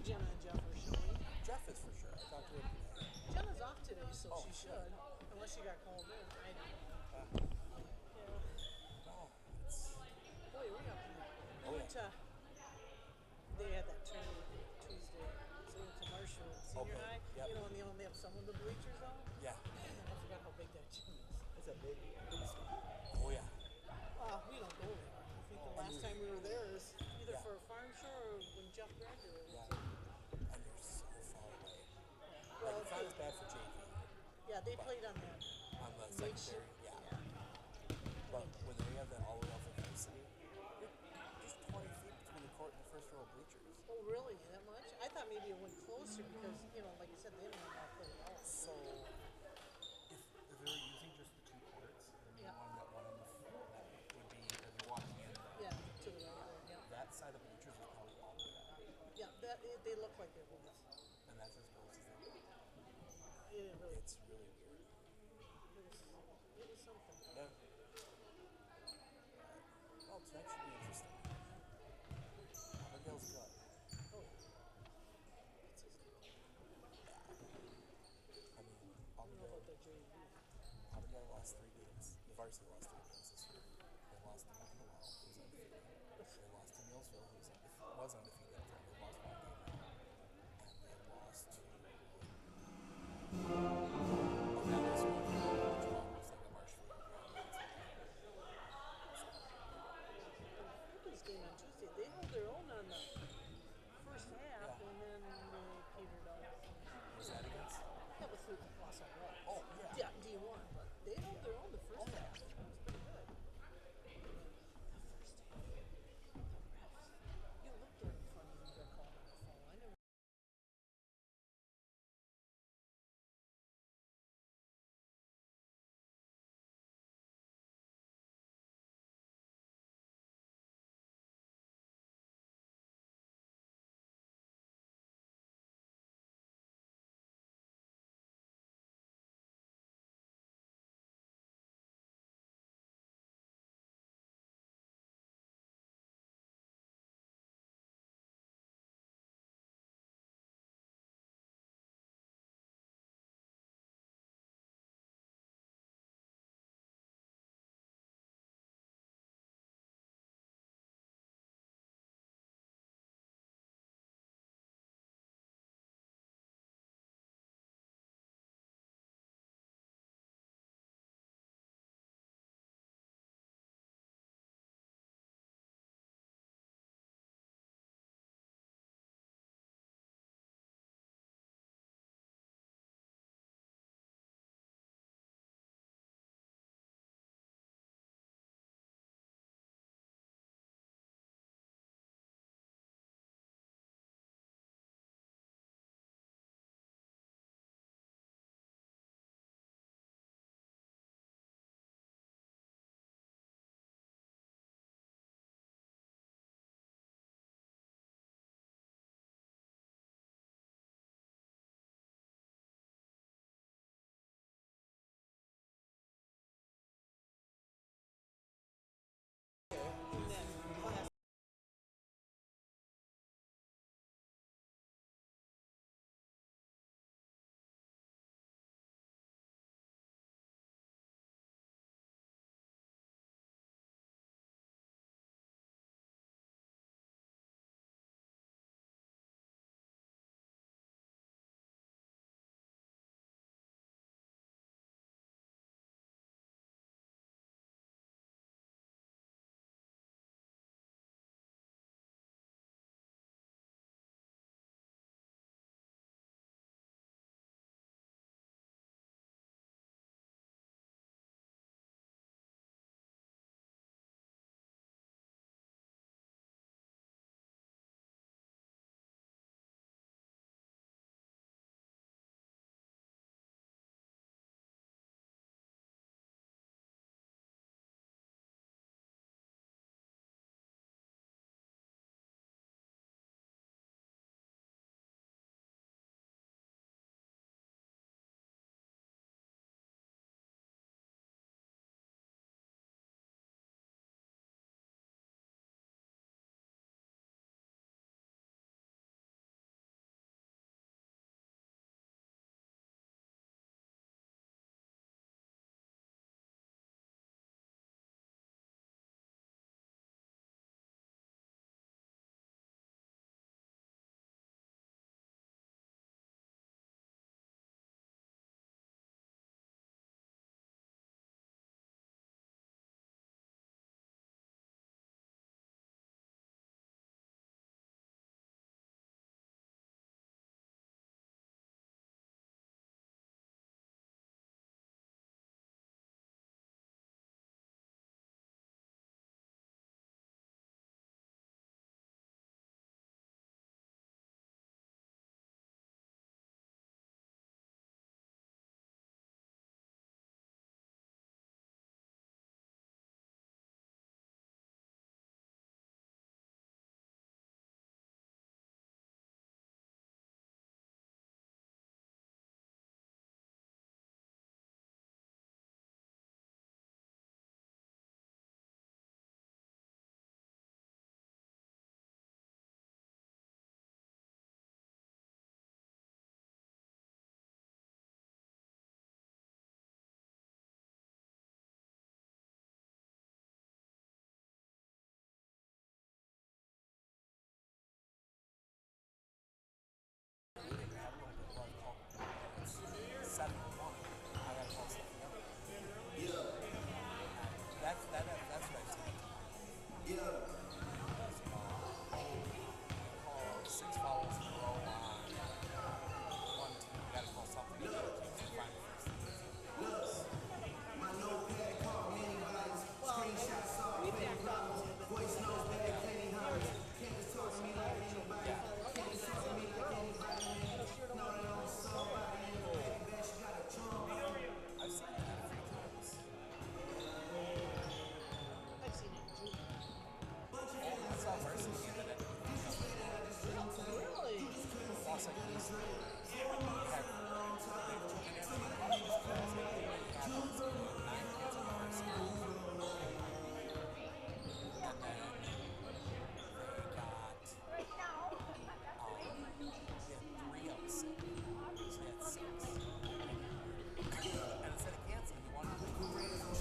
Jenna and Jeff are showing. Jeff is for sure. I talked to him today. Jenna's off today, so Oh, she should. Unless she got called in. I don't know. Yeah. No, it's. Boy, we up here. We Oh, went yeah. to, they had that tournament Tuesday. So we went to Marshall at senior Okay, high. yep. You know, and they only have some of the bleachers on. Yeah. Man, I forgot how big that gym is. It's a big Oh, yeah. We don't go there. I think the last time we were there is either Yeah. for a farm show or when Jeff graduated. Yeah. So, And you're so far away. well, Like, it's not as bad for JV yeah, they but- played on that on the makeshift. secondary. Yeah. But when they have that all the way off of varsity, you're just 20 feet between the court and the first row of bleachers. Oh, really? That much? I thought maybe it went closer because, like you said, they didn't have all play at all. So, if they were using just the two courts, then Yeah. one on the that would be as you're walking in. Yeah, to the right there. Yeah, That side of the bleachers is probably all they got. yeah. They look like they're holes. And that's as close as they get. It really. It's really weird. It was something. Yeah. Well, tonight should be interesting. Auburndale's good. Oh, it's just, I mean, I don't know about Auburndale, that JV. Auburndale lost 3 games. The varsity lost 3 games this year. They lost to Auburndale, who's undefeated. They lost to Millsville, who was undefeated. They lost 1 game now. And they lost to I've seen it a few times. I've seen it in junior. I saw a varsity game that ended with them coming back. Really? Lost like East. They didn't have any money because they had like 9 kids on the varsity team. And then they got they had 3 out of 6. So they had 6. And instead of canceling, he wanted to play more.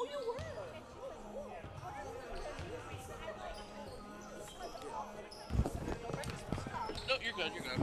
Oh, you were? No, you're good. You're good.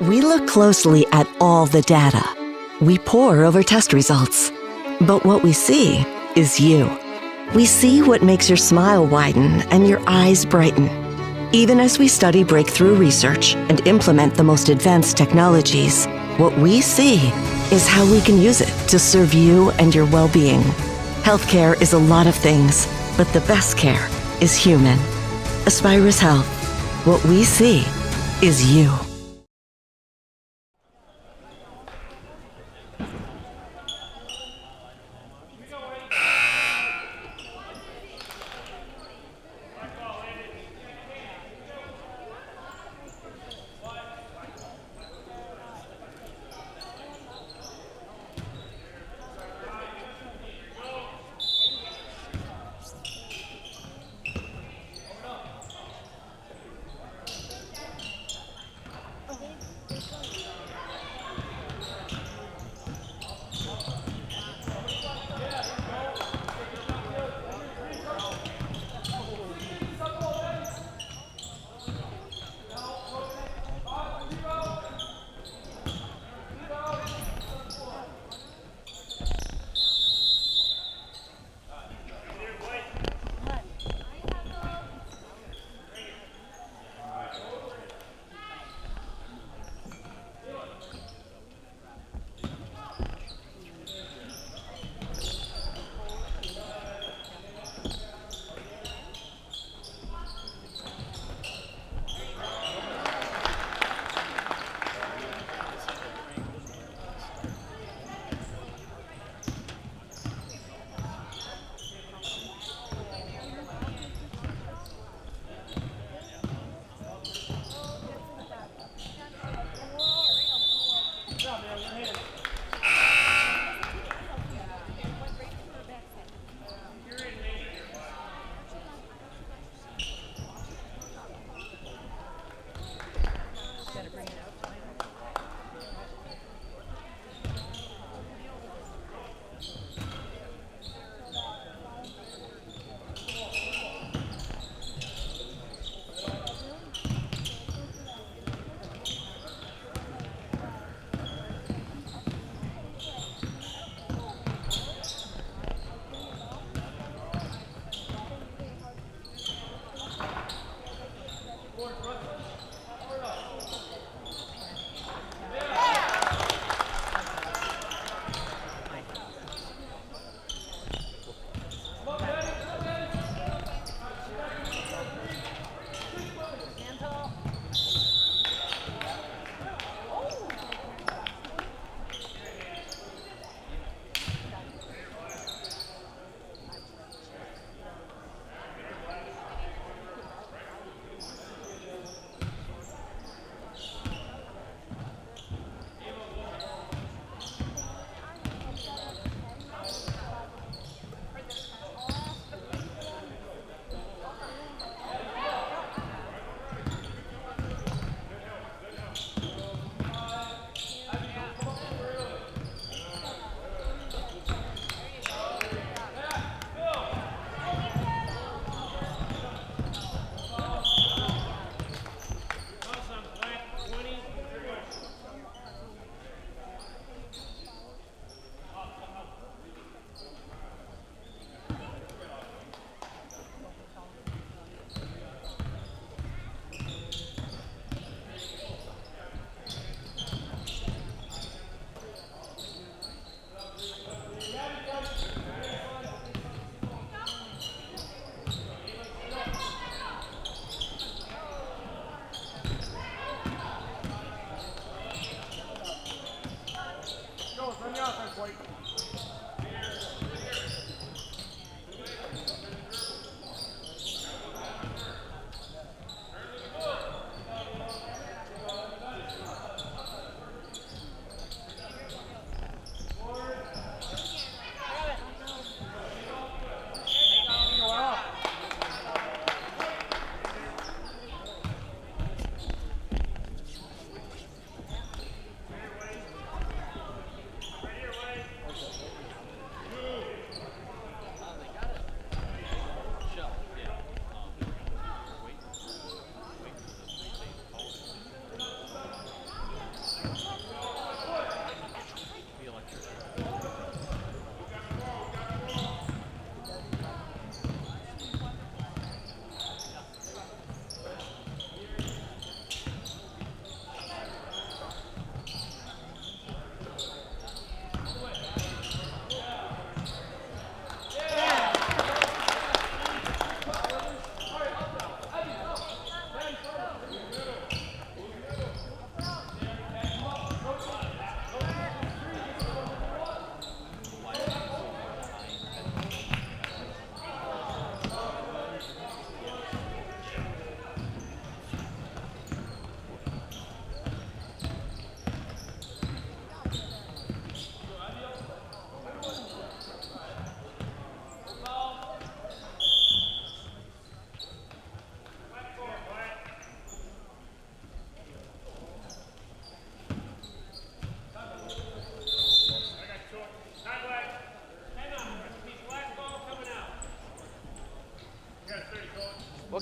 We look closely at all the data. We pore over test results. But what we see is you. We see what makes your smile widen and your eyes brighten. Even as we study breakthrough research and implement the most advanced technologies, what we see is how we can use it to serve you and your well-being. Healthcare is a lot of things, but the best care is human. Aspirus Health. What we see is you.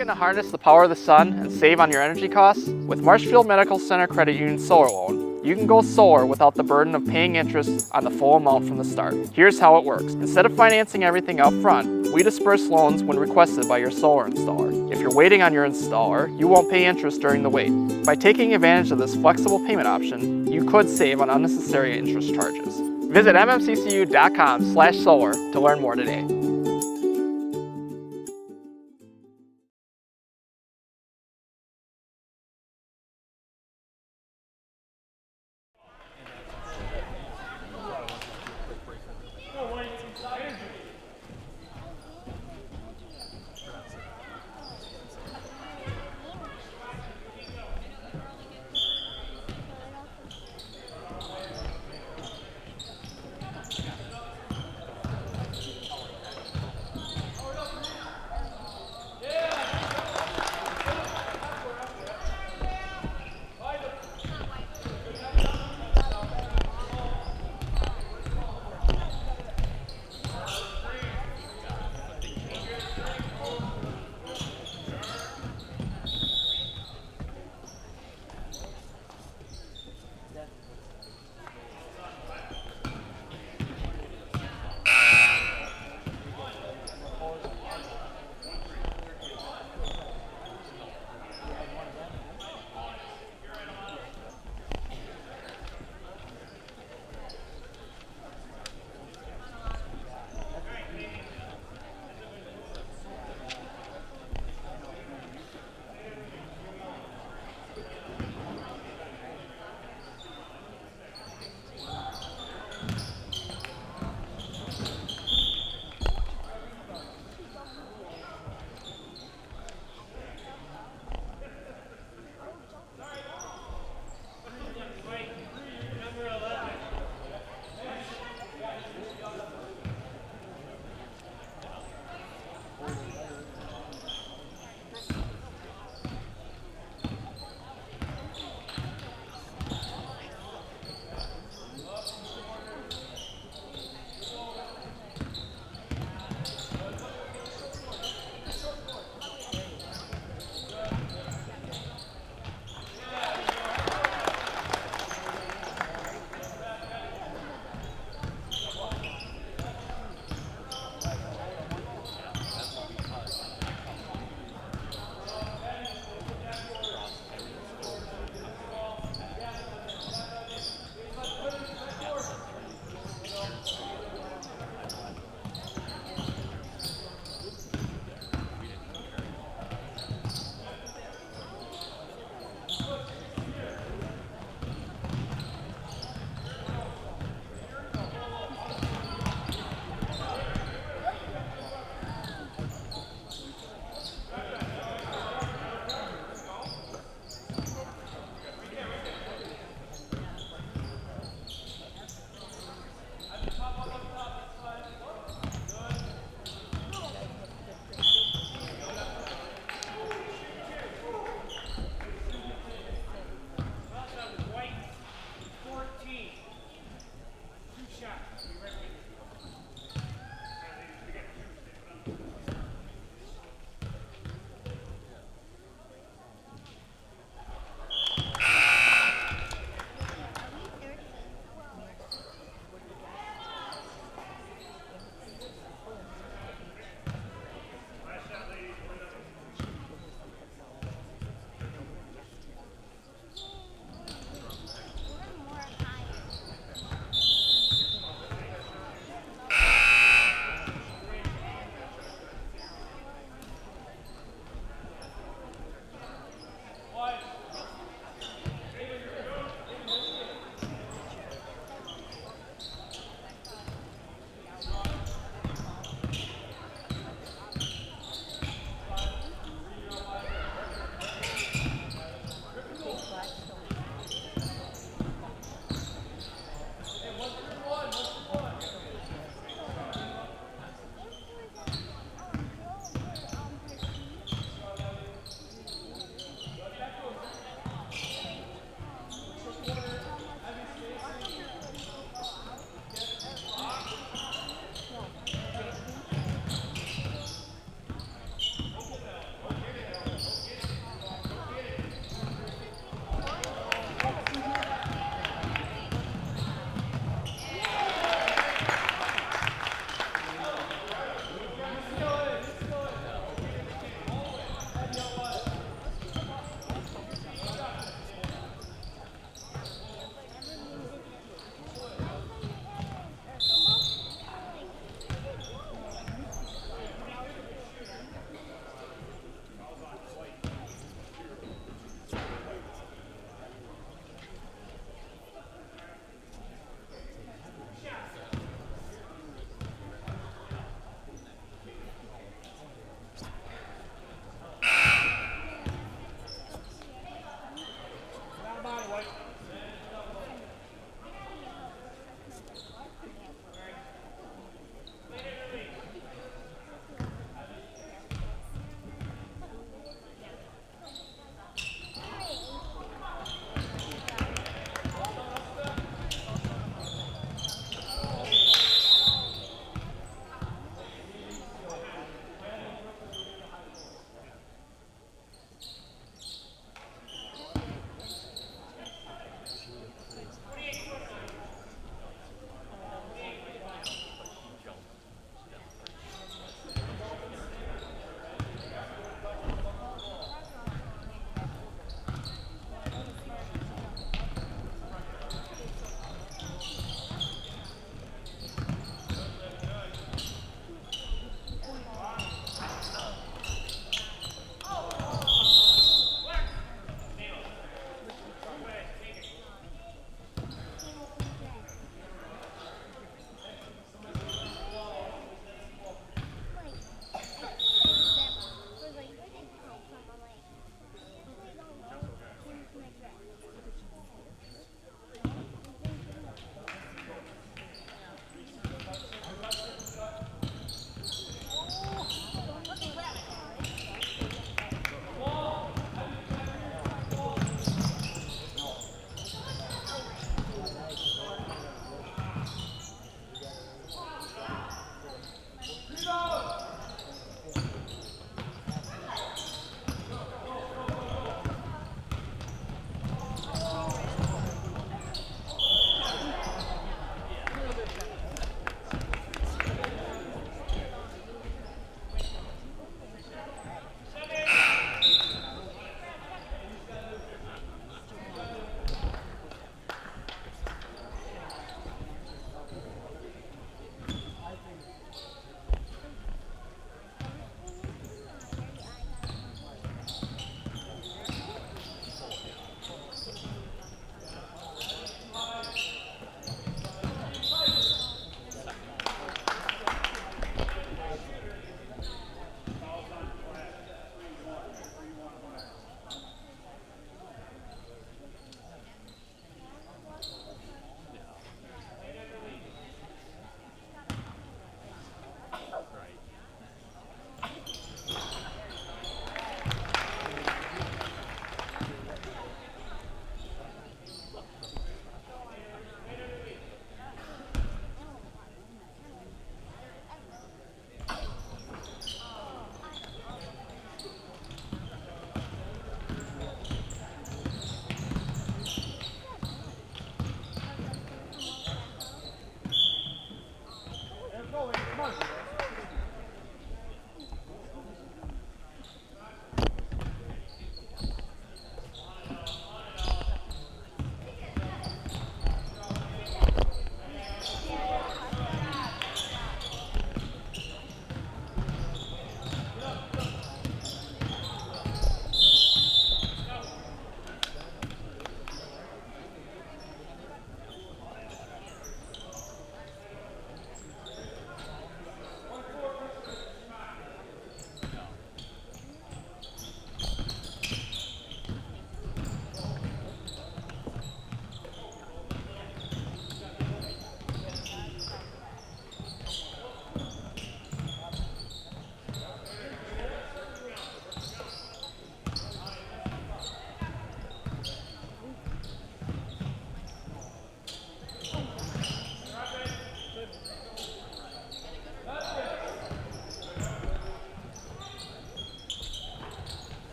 Looking to harness the power of the sun and save on your energy costs? With Marshfield Medical Center Credit Union Solar Loan, you can go solar without the burden of paying interest on the full amount from the start. Here's how it works. Instead of financing everything up front, we disperse loans when requested by your solar installer. If you're waiting on your installer, you won't pay interest during the wait. By taking advantage of this flexible payment option, you could save on unnecessary interest charges. Visit mmccu.com/solar to learn more today.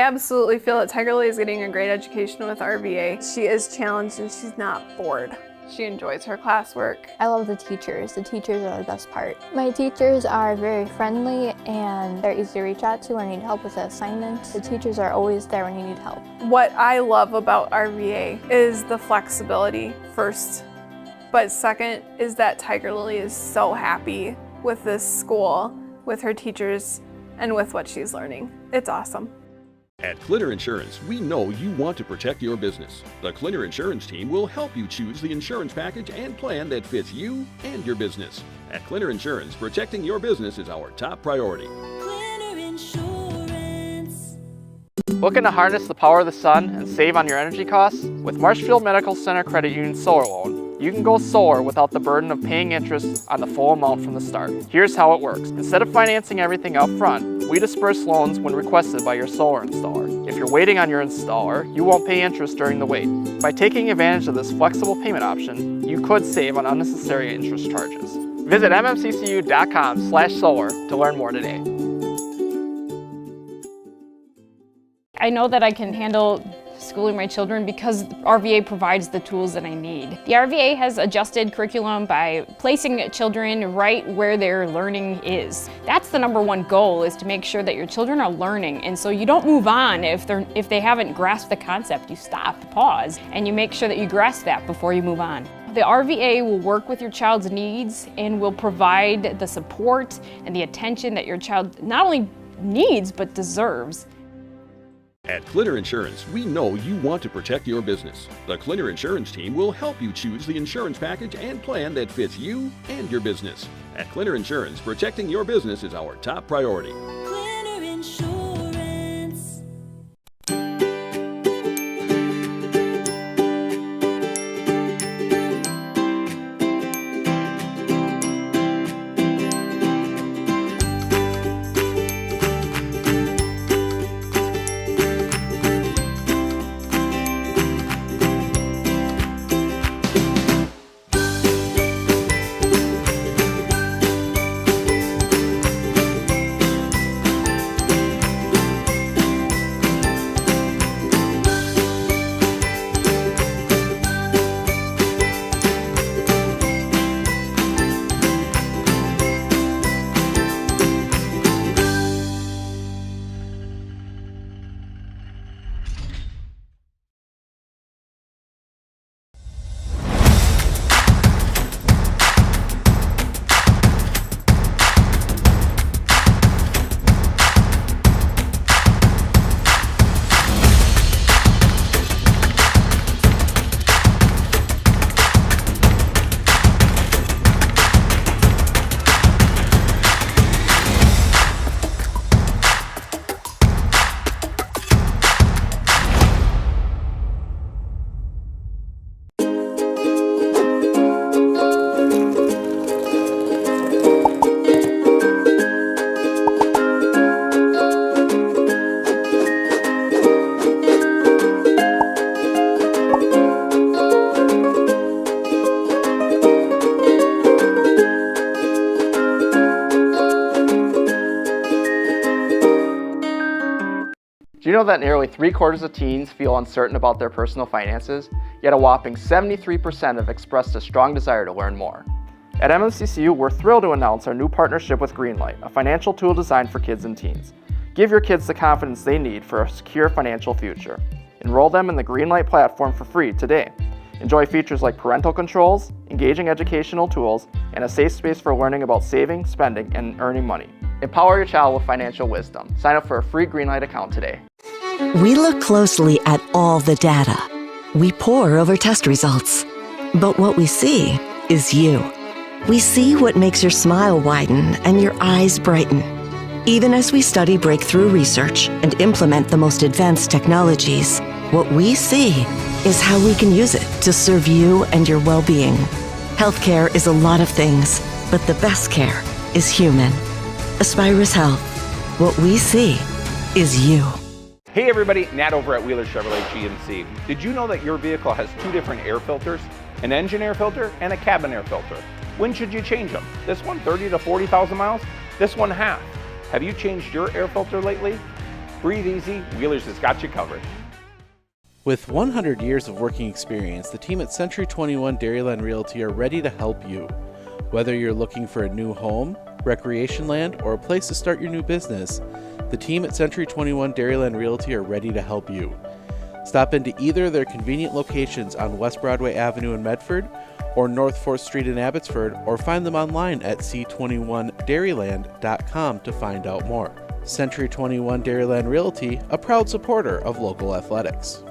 absolutely feel that Tiger Lily is getting a great education with RVA. She is challenged and she's not bored. She enjoys her classwork. I love the teachers. The teachers are the best part. My teachers are very friendly and they're easy to reach out to when you need help with an assignment. The teachers are always there when you need help. What I love about RVA is the flexibility first, but second is that Tiger Lily is so happy with this school, with her teachers, and with what she's learning. It's awesome. At Clinner Insurance, we know you want to protect your business. The Clinner Insurance team will help you choose the insurance package and plan that fits you and your business. At Clinner Insurance, protecting your business is our top priority. Clinner Insurance. Looking to harness the power of the sun and save on your energy costs? With Marshfield Medical Center Credit Union Solar Loan, you can go solar without the burden of paying interest on the full amount from the start. Here's how it works. Instead of financing everything up front, we disperse loans when requested by your solar installer. If you're waiting on your installer, you won't pay interest during the wait. By taking advantage of this flexible payment option, you could save on unnecessary interest charges. Visit mmccu.com/solar to learn more today. I know that I can handle schooling my children because RVA provides the tools that I need. The RVA has adjusted curriculum by placing children right where their learning is. That's the #1 goal, is to make sure that your children are learning, and so you don't move on if they haven't grasped the concept. You stop, pause, and you make sure that you grasp that before you move on. The RVA will work with your child's needs and will provide the support and the attention that your child not only needs but deserves. At Clinner Insurance, we know you want to protect your business. The Clinner Insurance team will help you choose the insurance package and plan that fits you and your business. At Clinner Insurance, protecting your business is our top priority. Clinner Insurance. Do you know that nearly 3/4 of teens feel uncertain about their personal finances, yet a whopping 73% have expressed a strong desire to learn more? At MMCCU, we're thrilled to announce our new partnership with Greenlight, a financial tool designed for kids and teens. Give your kids the confidence they need for a secure financial future. Enroll them in the Greenlight platform for free today. Enjoy features like parental controls, engaging educational tools, and a safe space for learning about saving, spending, and earning money. Empower your child with financial wisdom. Sign up for a free Greenlight account today. We look closely at all the data. We pore over test results. But what we see is you. We see what makes your smile widen and your eyes brighten. Even as we study breakthrough research and implement the most advanced technologies, what we see is how we can use it to serve you and your well-being. Healthcare is a lot of things, but the best care is human. Aspirus Health. What we see is you. Hey everybody, Nat over at Wheeler Chevrolet GMC. Did you know that your vehicle has two different air filters? An engine air filter and a cabin air filter. When should you change them? This one 30 to 40,000 miles? This one half. Have you changed your air filter lately? Breathe easy, Wheelers has got you covered. With 100 years of working experience, the team at Century 21 Dairyland Realty are ready to help you. Whether you're looking for a new home, recreation land, or a place to start your new business, the team at Century 21 Dairyland Realty are ready to help you. Stop into either of their convenient locations on West Broadway Avenue in Medford or North 4th Street in Abbotsford, or find them online at c21dairyland.com to find out more. Century 21 Dairyland Realty, a proud supporter of local athletics.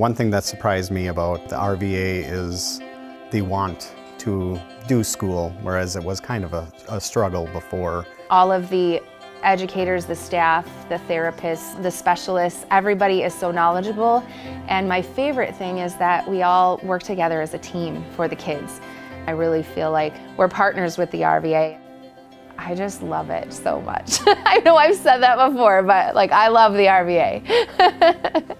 One thing that surprised me about the RVA is the want to do school, whereas it was kind of a struggle before. All of the educators, the staff, the therapists, the specialists, everybody is so knowledgeable. And my favorite thing is that we all work together as a team for the kids. I really feel like we're partners with the RVA. I just love it so much. I know I've said that before, but like I love the RVA.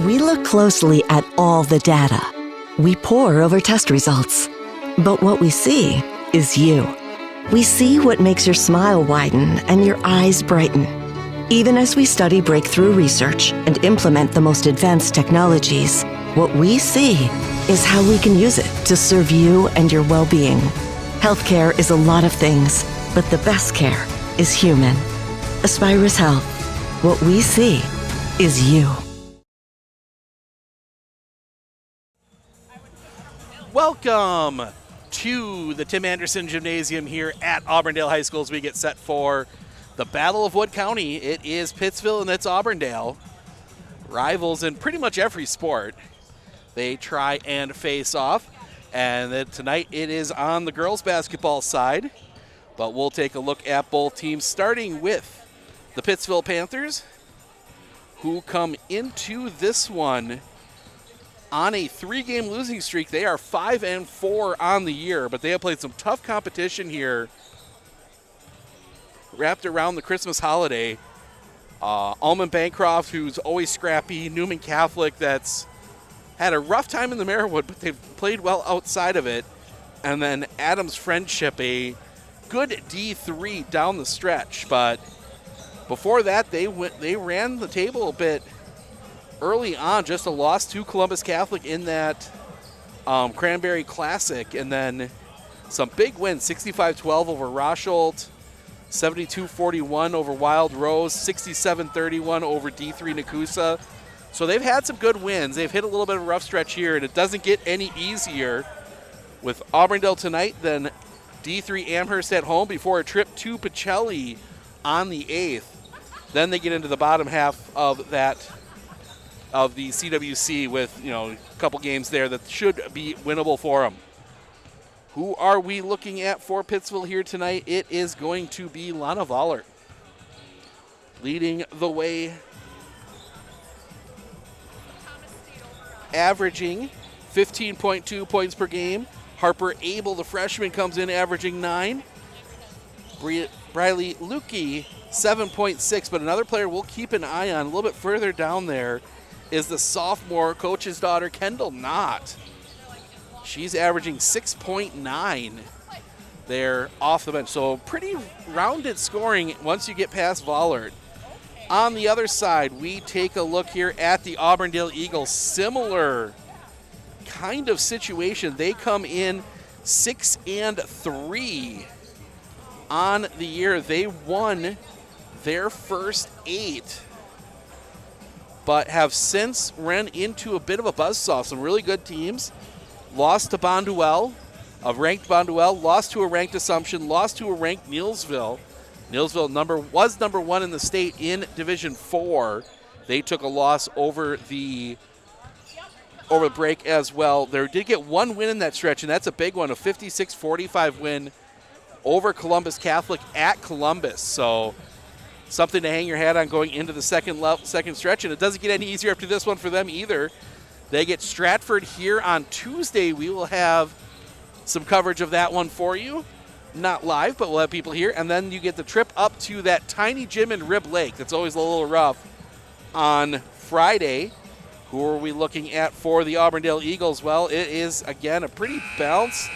We look closely at all the data. We pore over test results. But what we see is you. We see what makes your smile widen and your eyes brighten. Even as we study breakthrough research and implement the most advanced technologies, what we see is how we can use it to serve you and your well-being. Healthcare is a lot of things, but the best care is human. Aspirus Health. What we see is you. Welcome to the Tim Anderson Gymnasium here at Auburndale High School as we get set for the Battle of Wood County. It is Pittsville and it's Auburndale. Rivals in pretty much every sport. They try and face off. And then tonight it is on the girls basketball side. But we'll take a look at both teams, starting with the Pittsville Panthers, who come into this one on a 3-game losing streak. They are 5-4 on the year, but they have played some tough competition here wrapped around the Christmas holiday. Almond Bancroft, who's always scrappy. Newman Catholic, that's had a rough time in the Marywood, but they've played well outside of it. And then Adams Friendship, a good D3 down the stretch. But before that, they ran the table a bit early on, just a loss to Columbus Catholic in that Cranberry Classic, and then some big wins, 65-12 over Rosholt, 72-41 over Wild Rose, 67-31 over D3 Nakusa. So they've had some good wins. They've hit a little bit of a rough stretch here, and it doesn't get any easier with Auburndale tonight than D3 Amherst at home before a trip to Pacelli on the 8th. Then they get into the bottom half of the CWC with, a couple games there that should be winnable for them. Who are we looking at for Pittsville here tonight? It is going to be Lana Vollert leading the way, averaging 15.2 points per game. Harper Abel, the freshman, comes in averaging 9. Briley Lukey, 7.6, but another player we'll keep an eye on a little bit further down there is the sophomore coach's daughter, Kendall Knott. She's averaging 6.9 there off the bench. So pretty rounded scoring once you get past Vollert. On the other side, we take a look here at the Auburndale Eagles. Similar kind of situation. They come in 6-3 on the year. They won their first 8. But have since ran into a bit of a buzzsaw. Some really good teams. Lost to Bonduelle, a ranked Bonduelle, lost to a ranked Assumption, lost to a ranked Neillsville. Neillsville was number 1 in the state in Division 4. They took a loss over the break as well. They did get one win in that stretch, and that's a big one, a 56-45 win over Columbus Catholic at Columbus. So something to hang your hat on going into the second stretch, and it doesn't get any easier after this one for them either. They get Stratford here on Tuesday. We will have some coverage of that one for you. Not live, but we'll have people here. And then you get the trip up to that tiny gym in Rib Lake that's always a little rough on Friday. Who are we looking at for the Auburndale Eagles? Well, it is, again, a pretty balanced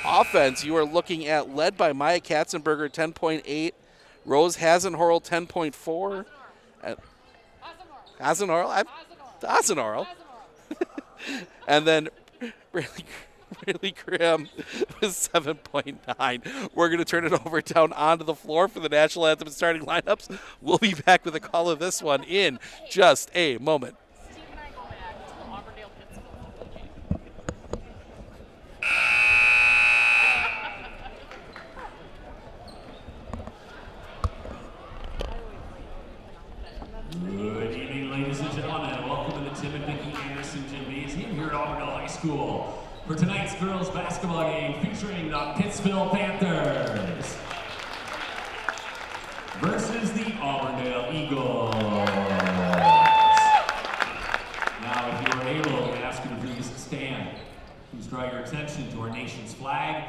offense. You are looking at, led by Maya Katzenberger, 10.8. Rose Hasenhorl, 10.4. Hasenhorl. And then really Grimm with 7.9. We're going to turn it over down onto the floor for the national anthem and starting lineups. We'll be back with a call of this one in just a moment. Good evening, ladies and gentlemen, and welcome to the Tim and Vicki Anderson Gymnasium here at Auburndale High School for tonight's girls basketball game featuring the Pittsville Panthers versus the Auburndale Eagles. Now, if you are able, we ask you to please stand. Please draw your attention to our nation's flag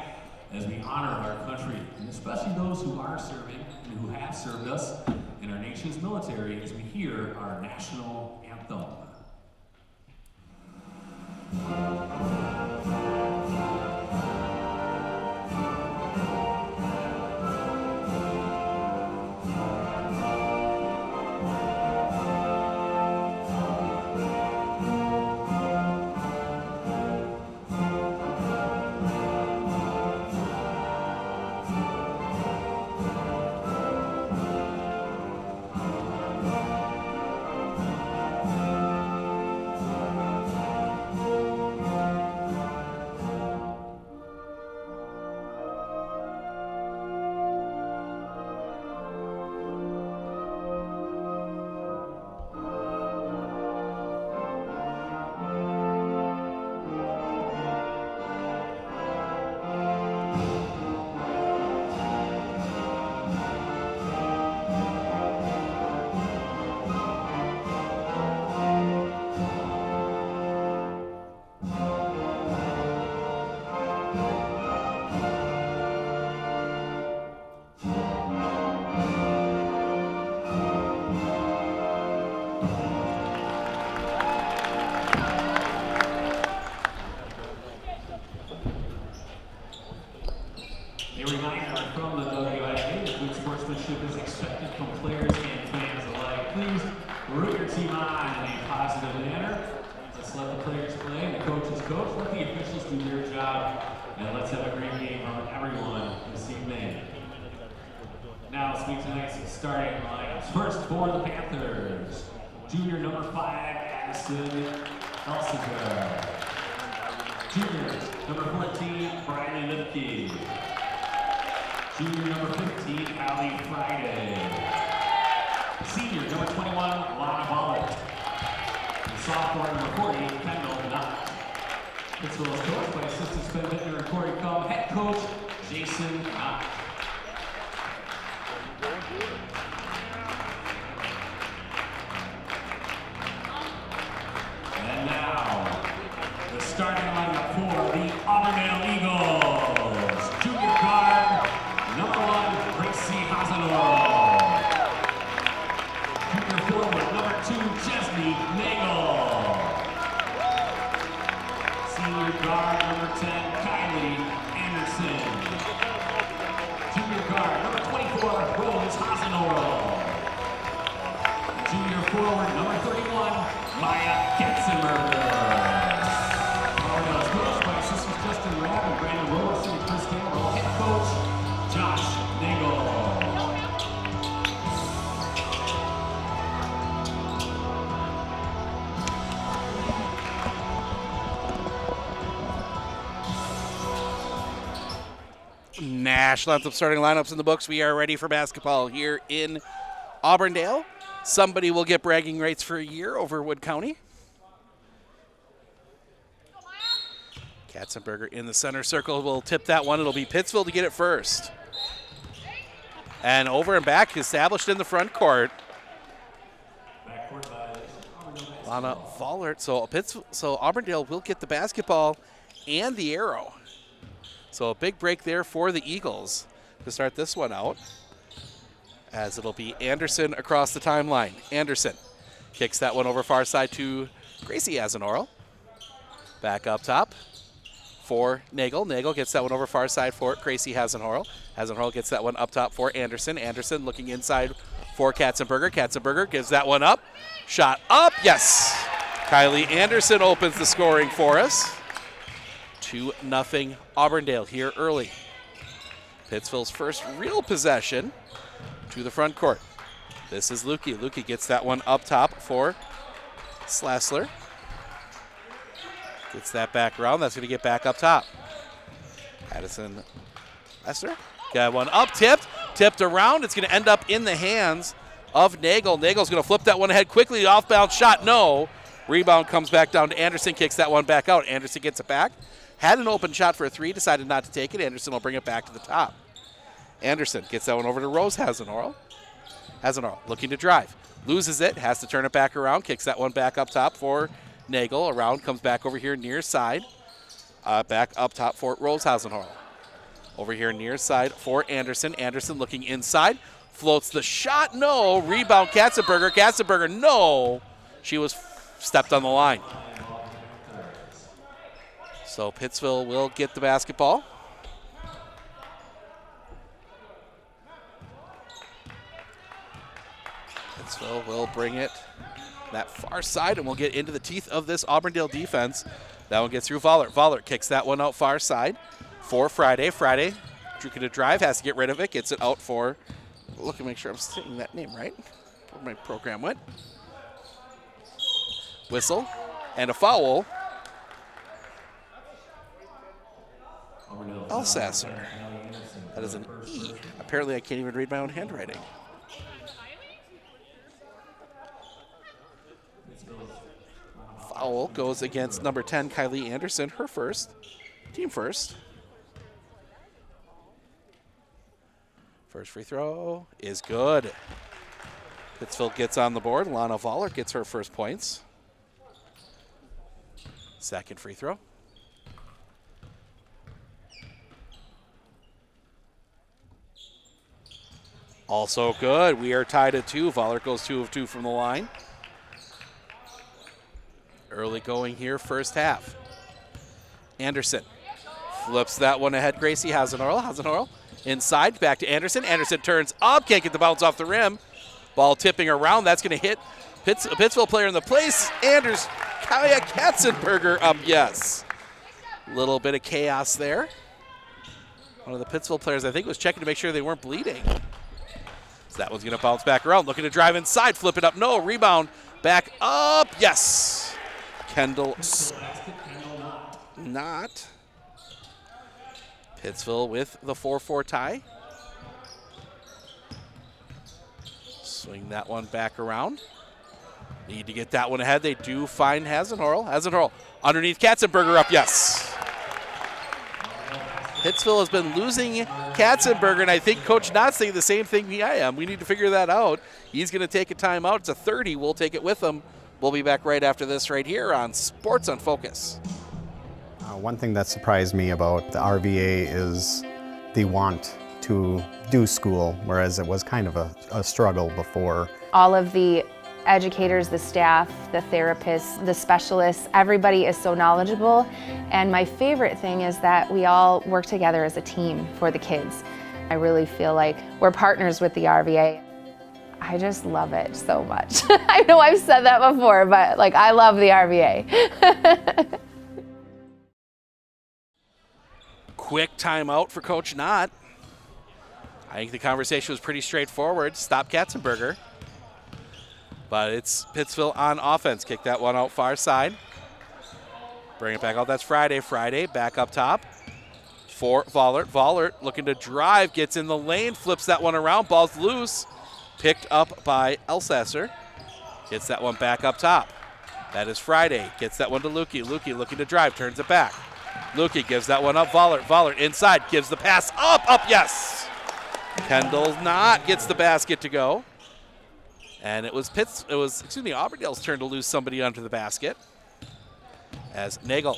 as we honor our country, and especially those who are serving and who have served us in our nation's military as we hear our national anthem. A reminder from the WIA that good sportsmanship is expected from players and fans alike. Please root your team on in a positive manner. Let's let the players play and the coaches coach. Let the officials do their job. And let's have a great game from everyone this evening. Now let's meet tonight's starting lineups. First for the Panthers, junior number 5, Addison Elsinger. Junior number 14, Briley Lipke. Junior number 15, Allie Friday. Senior number 21, Lana Ballard. And sophomore number 40, Kendall Knott. Pittsville is coached by assistant spin vendor and Corey Cobb, head coach Jason Knott. And now, the starting lineup for the Auburndale Eagles. Junior guard, number 1, Gracie Hasenor. Junior forward, number 2, Chesney Nagel. Senior guard, number 10, Kylie Anderson. Junior guard, number 24, Rose Hasenor. Junior forward, number 31, Maya Ketzenberger. Auburndale is coached by assistants Justin Rabb and Brandon Roberson and Chris Campbell. Head coach, Josh Nagel. National Anthem starting lineups in the books. We are ready for basketball here in Auburndale. Somebody will get bragging rights for a year over Wood County. Katzenberger in the center circle will tip that one. It'll be Pittsville to get it first. And over and back, established in the front court. Lana Vollert. So Auburndale will get the basketball and the arrow. So a big break there for the Eagles to start this one out, as it'll be Anderson across the timeline. Anderson kicks that one over far side to Gracie Hasenor. Back up top for Nagel. Nagel gets that one over far side for Gracie Hasenor. Hasenor gets that one up top for Anderson. Anderson looking inside for Katzenberger. Katzenberger gives that one up. Shot up, yes. Kylie Anderson opens the scoring for us. 2-0 Auburndale here early. Pittsville's first real possession to the front court. This is Lukey. Lukey gets that one up top for Slassler. Gets that back around. That's going to get back up top. Addison Lester got one up, tipped around. It's going to end up in the hands of Nagel. Nagel's going to flip that one ahead quickly. Off-bound shot, no. Rebound comes back down to Anderson, kicks that one back out. Anderson gets it back. Had an open shot for a 3, decided not to take it. Anderson will bring it back to the top. Anderson gets that one over to Rose Hasenor. Hasenor looking to drive. Loses it, has to turn it back around, kicks that one back up top for Nagel. Around, comes back over here near side. Back up top for Rose Hasenor. Over here near side for Anderson. Anderson looking inside. Floats the shot, no. Rebound, Katzenberger. Katzenberger, no. She was stepped on the line. So Pittsville will get the basketball. Pittsville will bring it that far side, and we'll get into the teeth of this Auburndale defense. That one gets through Vollert. Vollert kicks that one out far side for Friday. Friday looking to drive, has to get rid of it, gets it out for, look and make sure I'm saying that name right, where my program went. Whistle and a foul. Elsasser. That is an E. Apparently I can't even read my own handwriting. Foul goes against number 10, Kylie Anderson, her first, team first. First free throw is good. Pittsville gets on the board. Lana Vollert gets her first points. Second free throw. Also good. We are tied at 2. Vollert goes 2 of 2 from the line. Early going here, first half. Anderson flips that one ahead. Gracie Hasenhorl inside, back to Anderson. Anderson turns up, can't get the bounce off the rim. Ball tipping around, that's going to hit a Pittsville player in the place. Kaya Katzenberger up, yes. Little bit of chaos there. One of the Pittsville players, I think, was checking to make sure they weren't bleeding. So that one's going to bounce back around. Looking to drive inside, flip it up. No, rebound, back up, yes. Kendall not. Pittsville with the 4-4 tie. Swing that one back around. Need to get that one ahead. They do find Hasenhorl. Hasenhorl underneath Katzenberger up, yes. Pittsville has been losing Katzenberger, and I think Coach Knott's saying the same thing I am. We need to figure that out. He's going to take a timeout. It's a 30. We'll take it with him. We'll be back right after this right here on Sports on Focus. One thing that surprised me about the RVA is the want to do school, whereas it was kind of a struggle before. All of the educators, the staff, the therapists, the specialists, everybody is so knowledgeable. And my favorite thing is that we all work together as a team for the kids. I really feel like we're partners with the RVA. I just love it so much. I know I've said that before, but like I love the RVA. Quick timeout for Coach Knott. I think the conversation was pretty straightforward. Stop Katzenberger. But it's Pittsville on offense. Kick that one out far side. Bring it back out. That's Friday. Friday back up top for Vollert. Vollert looking to drive. Gets in the lane. Flips that one around. Ball's loose. Picked up by Elsasser. Gets that one back up top. That is Friday. Gets that one to Lukey. Lukey looking to drive. Turns it back. Lukey gives that one up. Vollert. Vollert inside. Gives the pass up. Up, yes. Kendall not gets the basket to go. And it was Auburndale's turn to lose somebody under the basket. As Nagel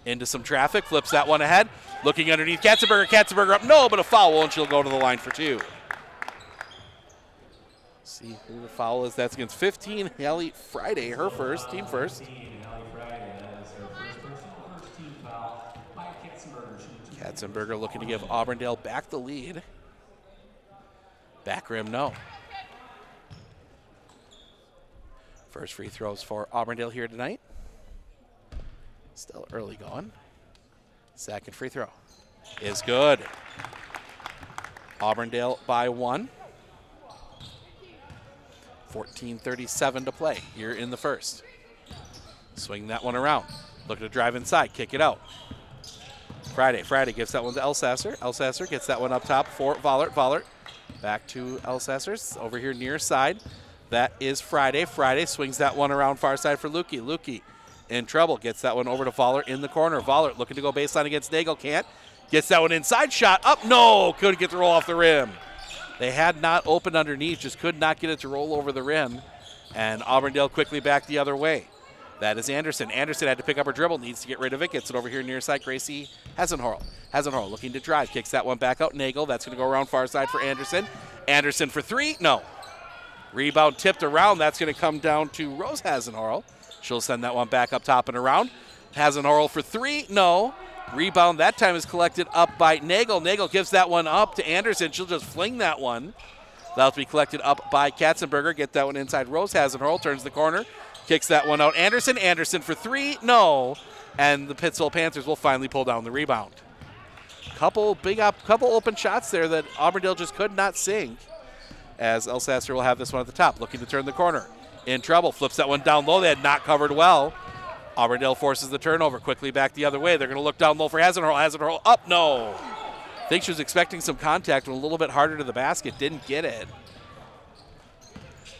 into some traffic, flips that one ahead. Looking underneath Katzenberger. Katzenberger up. No, but a foul, and she'll go to the line for 2. See who the foul is. That's against 15. Hallie Friday, her first, team first. Katzenberger looking to give Auburndale back the lead. Back rim, no. First free throws for Auburndale here tonight. Still early going. Second free throw is good. Auburndale by 1. 14:37 to play here in the first. Swing that one around. Looking to drive inside, kick it out. Friday gives that one to Elsasser. Elsasser gets that one up top for Vollert. Vollert back to Elsasser over here near side. That is Friday. Friday swings that one around far side for Lukey. Lukey in trouble. Gets that one over to Vollert in the corner. Vollert looking to go baseline against Nagel. Can't. Gets that one inside. Shot up. No. Couldn't get the roll off the rim. They had not opened underneath. Just could not get it to roll over the rim. And Auburndale quickly back the other way. That is Anderson. Anderson had to pick up her dribble. Needs to get rid of it. Gets it over here near side. Gracie Hasenhorl. Hasenhorl looking to drive. Kicks that one back out. Nagel. That's going to go around far side for Anderson. Anderson for 3. No. Rebound tipped around. That's going to come down to Rose Hasenhorl. She'll send that one back up top and around. Hasenhorl for three. No. Rebound that time is collected up by Nagel. Nagel gives that one up to Anderson. She'll just fling that one. That'll be collected up by Katzenberger. Get that one inside Rose. Hasenhorl turns the corner. Kicks that one out. Anderson for three. No. And the Pittsville Panthers will finally pull down the rebound. Couple open shots there that Auburndale just could not sink. As Elsasser will have this one at the top, looking to turn the corner. In trouble, flips that one down low. They had not covered well. Auburndale forces the turnover, quickly back the other way. They're going to look down low for Hasenhorl. Hasenhorl up, no. I think she was expecting some contact, went a little bit harder to the basket, didn't get it.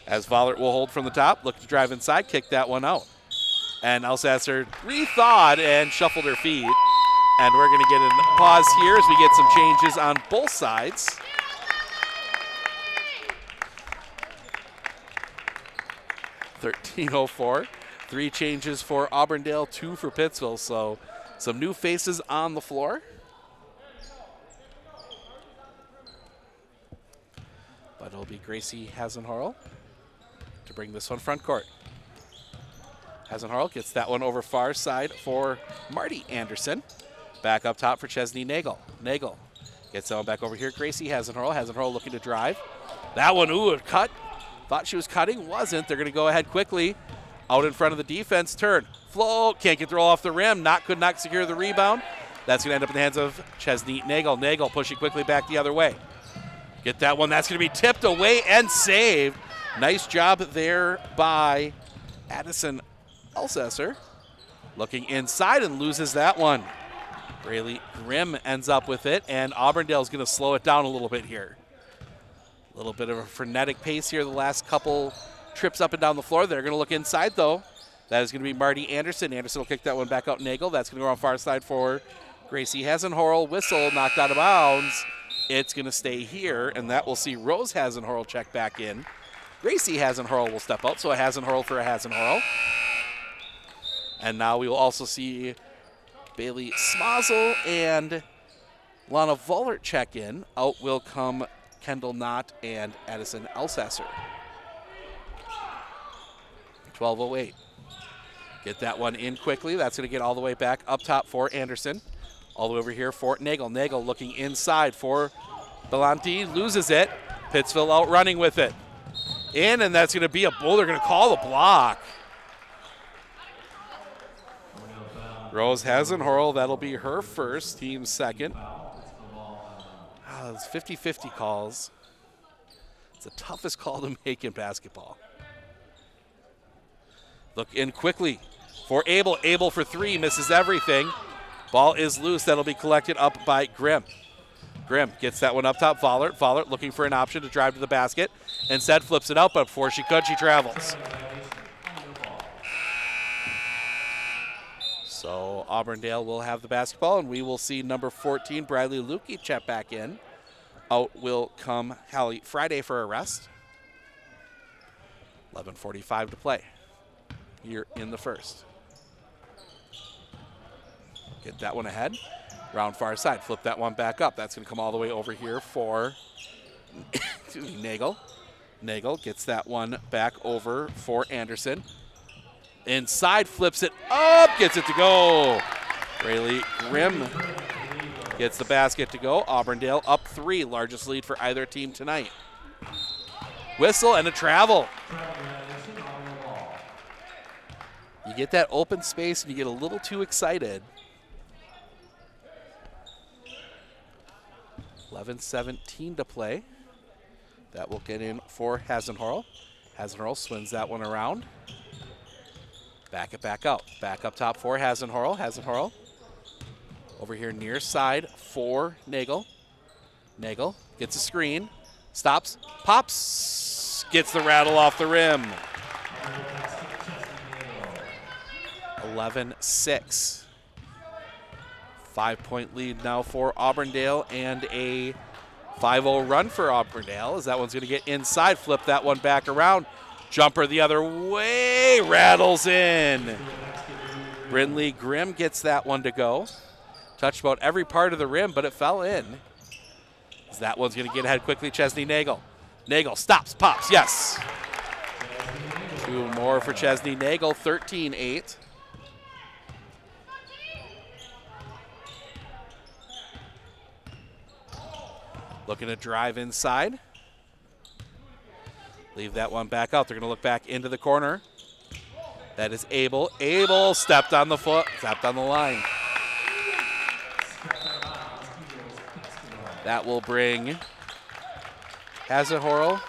As Vollert will hold from the top, look to drive inside, kick that one out. And Elsasser rethought and shuffled her feet. And we're going to get a pause here as we get some changes on both sides. .13:04. 3 changes for Auburndale, 2 for Pittsville. So some new faces on the floor. But it'll be Gracie Hasenhorl to bring this one front court. Hasenhorl gets that one over far side for Marty Anderson. Back up top for Chesney Nagel. Nagel gets that one back over here. Gracie Hasenhorl. Hasenhorl looking to drive. That one, ooh, a cut. Thought she was cutting, wasn't. They're going to go ahead quickly. Out in front of the defense, turn, float, can't get the roll off the rim, could not secure the rebound. That's going to end up in the hands of Chesney Nagel. Nagel pushing quickly back the other way. Get that one, that's going to be tipped away and saved. Nice job there by Addison Elsasser. Looking inside and loses that one. Rayleigh Grimm ends up with it, and Auburndale's going to slow it down a little bit here. A little bit of a frenetic pace here the last couple trips up and down the floor. They're going to look inside, though. That is going to be Marty Anderson. Anderson will kick that one back out Nagel. That's going to go on far side for Gracie Hasenhorl. Whistle, knocked out of bounds. It's going to stay here, and that will see Rose Hasenhorl check back in. Gracie Hasenhorl will step out, so a Hasenhorl for a Hasenhorl. And now we will also see Bailey Smazel and Lana Vollert check in. Out will come Kendall Knott and Addison Elsasser. 12:08. Get that one in quickly. That's going to get all the way back up top for Anderson. All the way over here for Nagel. Nagel looking inside for Belanti. Loses it. Pittsville out running with it. In, and that's going to be a bull. They're going to call the block. Rose Hasenhorl, that'll be her first, team second. It's 50-50 calls. It's the toughest call to make in basketball. Look in quickly for Abel. Abel for three, misses everything. Ball is loose. That'll be collected up by Grimm. Grimm gets that one up top. Vollert. Vollert looking for an option to drive to the basket. Instead flips it out, but before she could, she travels. So Auburndale will have the basketball, and we will see number 14, Bradley Lukey, check back in. Out will come Hallie Friday for a rest. 11:45 to play here in the first. Get that one ahead. Round far side. Flip that one back up. That's going to come all the way over here for Nagel. Nagel gets that one back over for Anderson. Inside, flips it up, gets it to go. Rayleigh Grimm gets the basket to go. Auburndale up 3, largest lead for either team tonight. Whistle and a travel. You get that open space and you get a little too excited. 11:17 to play. That will get in for Hasenhorl. Hasenhorl swings that one around. Back it back out. Back up top for Hasenhorl. Hasenhorl over here near side for Nagel. Nagel gets a screen. Stops. Pops. Gets the rattle off the rim. 11-6. 5-point lead now for Auburndale and a 5-0 run for Auburndale as that one's going to get inside. Flip that one back around. Jumper the other way. Rattles in. Brinley Grimm gets that one to go. Touched about every part of the rim, but it fell in. As that one's going to get ahead quickly. Chesney Nagel. Nagel stops, pops, yes. 2 more for Chesney Nagel, 13-8. Looking to drive inside. Leave that one back out. They're going to look back into the corner. That is Abel. Abel stepped on the foot, stepped on the line. That will bring Hasenhorl,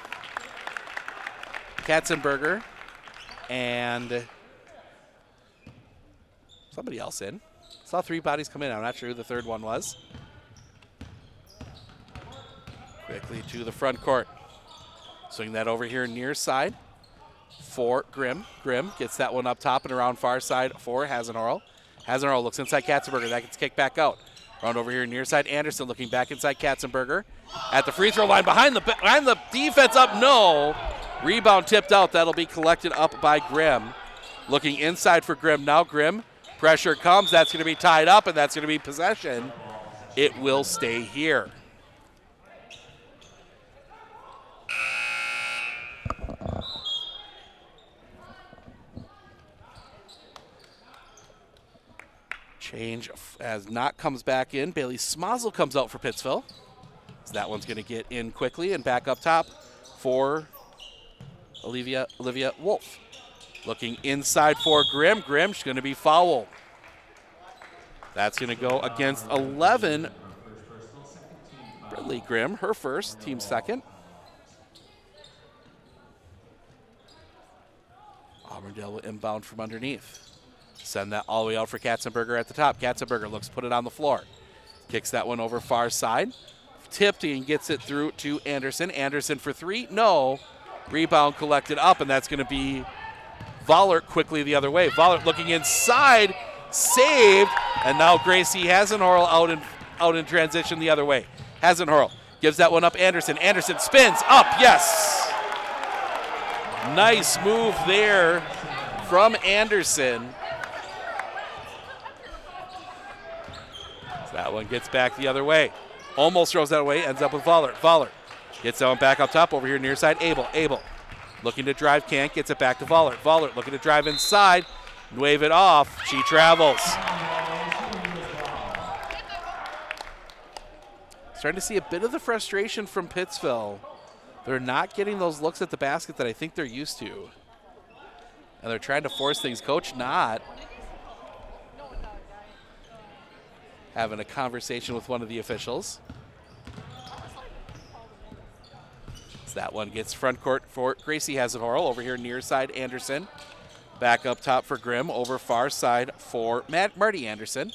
Katzenberger, and somebody else in. Saw 3 bodies come in. I'm not sure who the third one was. Quickly to the front court. Swing that over here near side for Grimm. Grimm gets that one up top and around far side for Hasenhorl. Hasenhorl looks inside Katzenberger. That gets kicked back out. Round over here near side. Anderson looking back inside Katzenberger. At the free throw line behind the defense up. No. Rebound tipped out. That'll be collected up by Grimm. Looking inside for Grimm. Now Grimm. Pressure comes. That's going to be tied up, and that's going to be possession. It will stay here. Change as Knott comes back in. Bailey Smozzle comes out for Pittsville. So that one's going to get in quickly and back up top for Olivia Wolf. Looking inside for Grimm. Grimm's going to be fouled. That's going to go against 11. Bradley Grimm, her first, team second. Auburndale will inbound from underneath. Send that all the way out for Katzenberger at the top. Katzenberger looks, put it on the floor. Kicks that one over far side. Tipped and gets it through to Anderson. Anderson for 3. No. Rebound collected up, and that's going to be Vollert quickly the other way. Vollert looking inside, saved, and now Gracie Hasenhorl out in transition the other way. Hasenhorl gives that one up. Anderson. Anderson spins up. Yes. Nice move there from Anderson. So that one gets back the other way. Almost throws that away. Ends up with Vollert. Vollert gets that one back up top over here near side. Abel looking to drive, can't. Gets it back to Vollert. Vollert looking to drive inside. Wave it off. She travels. Starting to see a bit of the frustration from Pittsville. They're not getting those looks at the basket that I think they're used to. And they're trying to force things. Coach Knott having a conversation with one of the officials. So that one gets front court for Gracie Hasenhorl over here near side Anderson. Back up top for Grimm, over far side for Marty Anderson.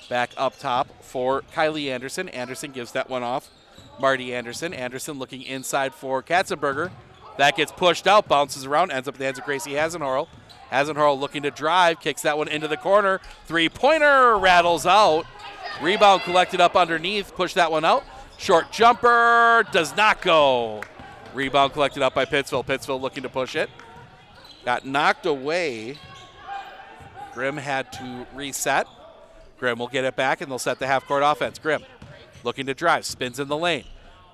Back up top for Kylie Anderson. Anderson gives that one off. Marty Anderson. Anderson looking inside for Katzenberger. That gets pushed out, bounces around, ends up in the hands of Gracie Hasenhorl. Hasenhorl looking to drive, kicks that one into the corner. Three-pointer rattles out. Rebound collected up underneath, push that one out. Short jumper does not go. Rebound collected up by Pittsville. Pittsville looking to push it. Got knocked away. Grimm had to reset. Grimm will get it back, and they'll set the half-court offense. Grimm looking to drive, spins in the lane.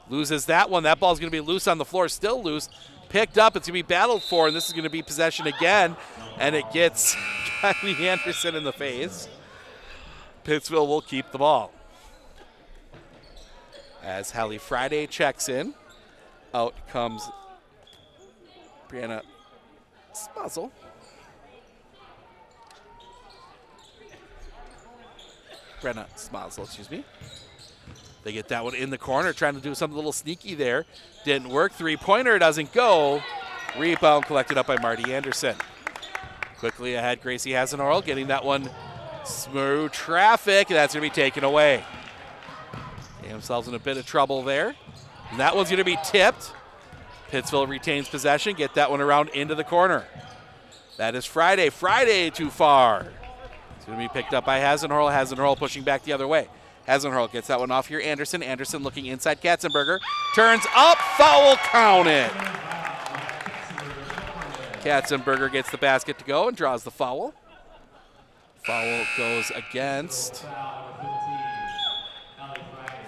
Loses that one. That ball's going to be loose on the floor, still loose. Picked up, it's going to be battled for, and this is going to be possession again, and it gets Kylie Anderson in the face. Pittsville will keep the ball. As Hallie Friday checks in, out comes Brianna Smozzle. Brenna Smozzle, excuse me. They get that one in the corner, trying to do something a little sneaky there. Didn't work. Three-pointer doesn't go. Rebound collected up by Marty Anderson. Quickly ahead, Gracie Hasenhorl getting that one through traffic. That's going to be taken away. Getting themselves in a bit of trouble there. And that one's going to be tipped. Pittsville retains possession. Get that one around into the corner. That is Friday. Friday too far. It's going to be picked up by Hasenhorl. Hasenhorl pushing back the other way. Hasenhorl gets that one off here. Anderson. Anderson looking inside Katzenberger. Turns up. Foul counted. Katzenberger gets the basket to go and draws the foul. Foul goes against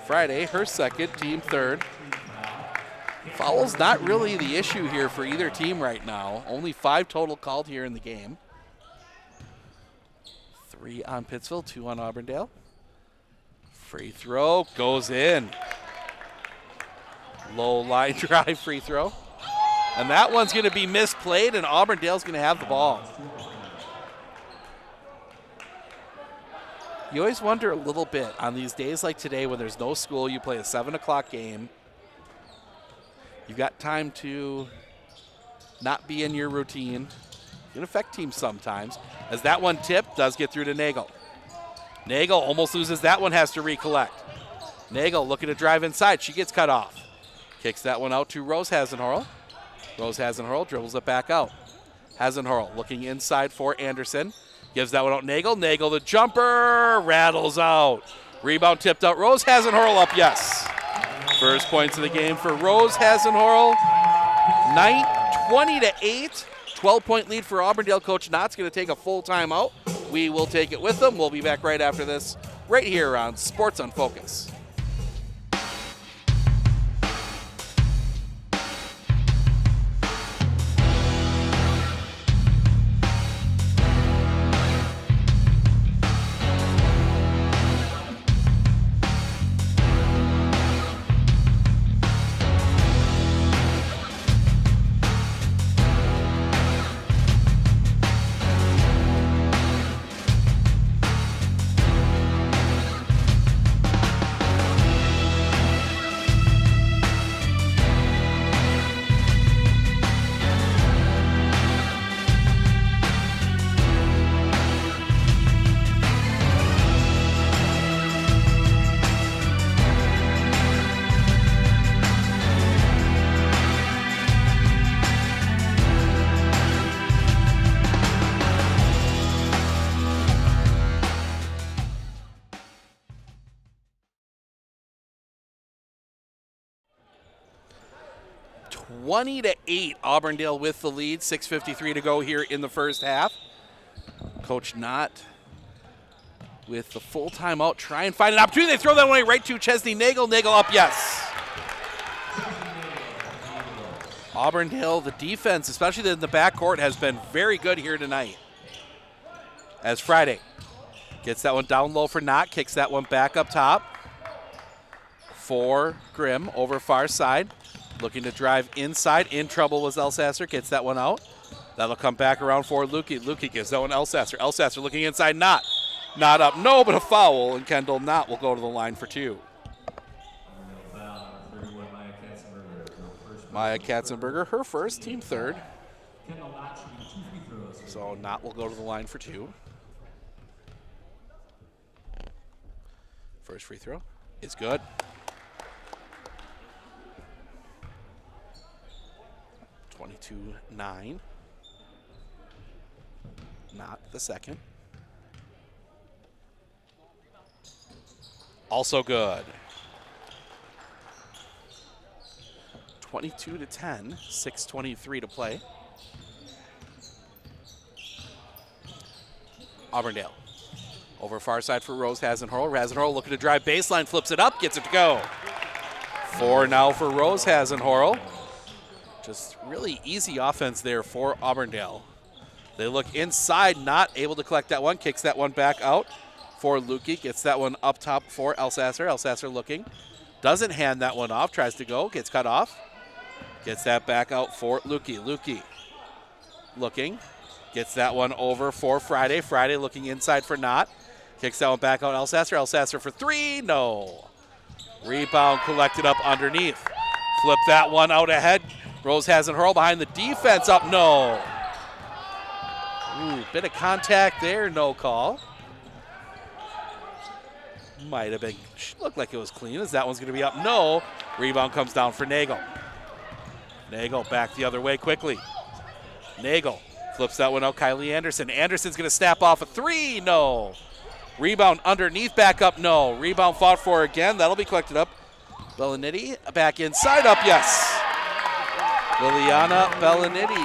Friday, her second, team third. Foul's not really the issue here for either team right now. Only 5 total called here in the game. 3 on Pittsville, 2 on Auburndale. Free throw goes in. Low line drive free throw. And that one's going to be misplayed, and Auburndale's going to have the ball. You always wonder a little bit on these days like today when there's no school, you play a 7 o'clock game. You've got time to not be in your routine. It can affect teams sometimes. As that one tipped, does get through to Nagel. Nagel almost loses that one, has to recollect. Nagel looking to drive inside. She gets cut off. Kicks that one out to Rose Hasenhorl. Rose Hasenhorl dribbles it back out. Hasenhorl looking inside for Anderson. Gives that one out Nagel. Nagel the jumper. Rattles out. Rebound tipped out. Rose Hasenhorl up, yes. First points of the game for Rose Hasenhorl. 20-8. 12-point lead for Auburndale. Coach Knott's going to take a full timeout. We will take it with them. We'll be back right after this, right here on Sports on Focus. (20-8), Auburndale with the lead. 6:53 to go here in the first half. Coach Knott with the full timeout. Try and find an opportunity. They throw that one right to Chesney Nagel. Nagel up, yes. Auburndale, the defense, especially in the backcourt, has been very good here tonight. As Friday gets that one down low for Knott, kicks that one back up top for Grimm over far side. Looking to drive inside. In trouble was Elsasser. Gets that one out. That'll come back around for Lukey. Lukey gives that one Elsasser. Elsasser looking inside. Knott. Knott up. No, but a foul. And Kendall Knott will go to the line for two. Maya Katzenberger, her first, team third. So Knott will go to the line for two. First free throw is good. 22-9. Not the second. Also good. 22-10. 6:23 to play. Auburndale. Over far side for Rose Hasenhorl. Hasenhorl looking to drive baseline, flips it up, gets it to go. 4 now for Rose Hasenhorl. Just really easy offense there for Auburndale. They look inside, not able to collect that one. Kicks that one back out for Lukey. Gets that one up top for Elsasser. Elsasser looking. Doesn't hand that one off. Tries to go. Gets cut off. Gets that back out for Lukey. Lukey looking. Gets that one over for Friday. Friday looking inside for Knott. Kicks that one back out Elsasser. Elsasser for three. No. Rebound collected up underneath. Flip that one out ahead. Rose Hasenhorl behind the defense up, no. Ooh, bit of contact there, no call. Might have been, looked like it was clean as that one's gonna be up, no. Rebound comes down for Nagel. Nagel back the other way quickly. Nagel flips that one out, Kylie Anderson. Anderson's gonna snap off a three, no. Rebound underneath, back up, no. Rebound fought for again, that'll be collected up. Bellinitti back inside, up, yes. Liliana Bellinitti.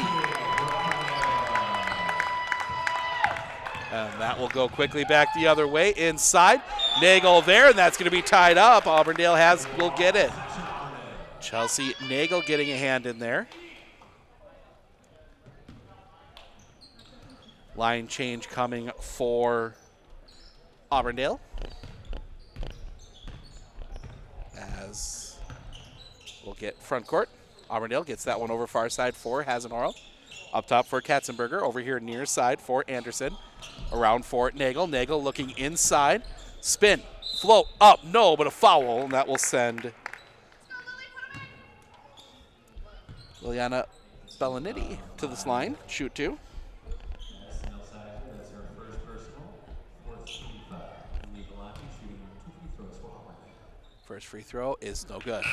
And that will go quickly back the other way inside. Nagel there, and that's going to be tied up. Auburndale will get it. Chelsea Nagel getting a hand in there. Line change coming for Auburndale. As will get front court. Auburndale gets that one over far side for Hasenhorl. Up top for Katzenberger. Over here near side for Anderson. Around for Nagel. Nagel looking inside. Spin. Float up. No, but a foul. And that will send Liliana Belliniti to this line. Shoot two. First free throw is no good.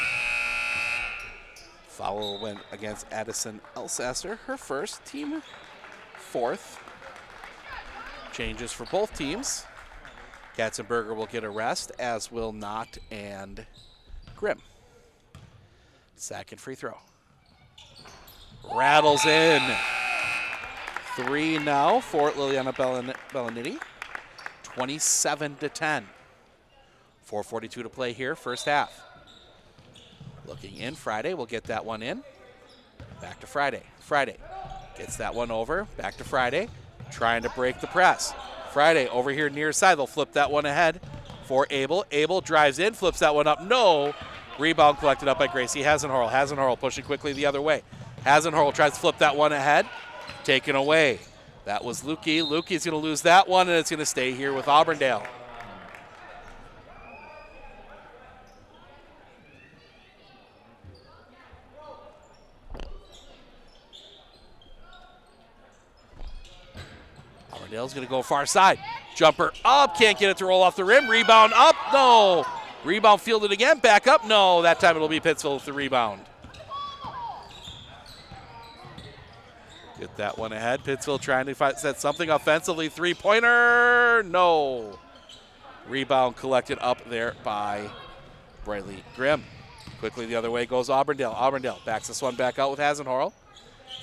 Foul went against Addison Elsasser. Her first, team fourth. Changes for both teams. Katzenberger will get a rest, as will Knott and Grimm. Second free throw. Rattles in. 3 now for Liliana Belliniti. 27-10. 4:42 to play here, first half. Looking in, Friday will get that one in. Back to Friday. Friday gets that one over. Back to Friday, trying to break the press. Friday over here near side. They'll flip that one ahead for Abel. Abel drives in, flips that one up. No. Rebound collected up by Gracie Hasenhorl. Hasenhorl pushing quickly the other way. Hasenhorl tries to flip that one ahead. Taken away. That was Lukey. Lukey's going to lose that one, and it's going to stay here with Auburndale. Auburndale's going to go far side. Jumper up, can't get it to roll off the rim. Rebound up, no. Rebound fielded again, back up, no. That time it'll be Pittsville with the rebound. Get that one ahead. Pittsville trying to set something offensively. Three-pointer, no. Rebound collected up there by Briley Grimm. Quickly the other way goes Auburndale. Auburndale backs this one back out with Hasenhorl.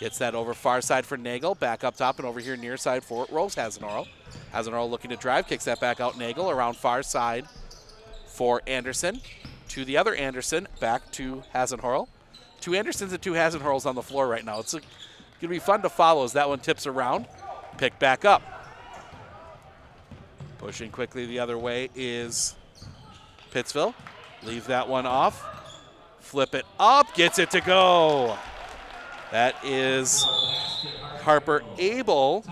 Gets that over far side for Nagel. Back up top and over here near side for Rose Hasenhorl. Hasenhorl looking to drive. Kicks that back out Nagel. Around far side for Anderson. To the other Anderson. Back to Hasenhorl. 2 Andersons and 2 Hasenhorls on the floor right now. It's going to be fun to follow as that one tips around. Pick back up. Pushing quickly the other way is Pittsville. Leave that one off. Flip it up. Gets it to go. That is Harper Abel,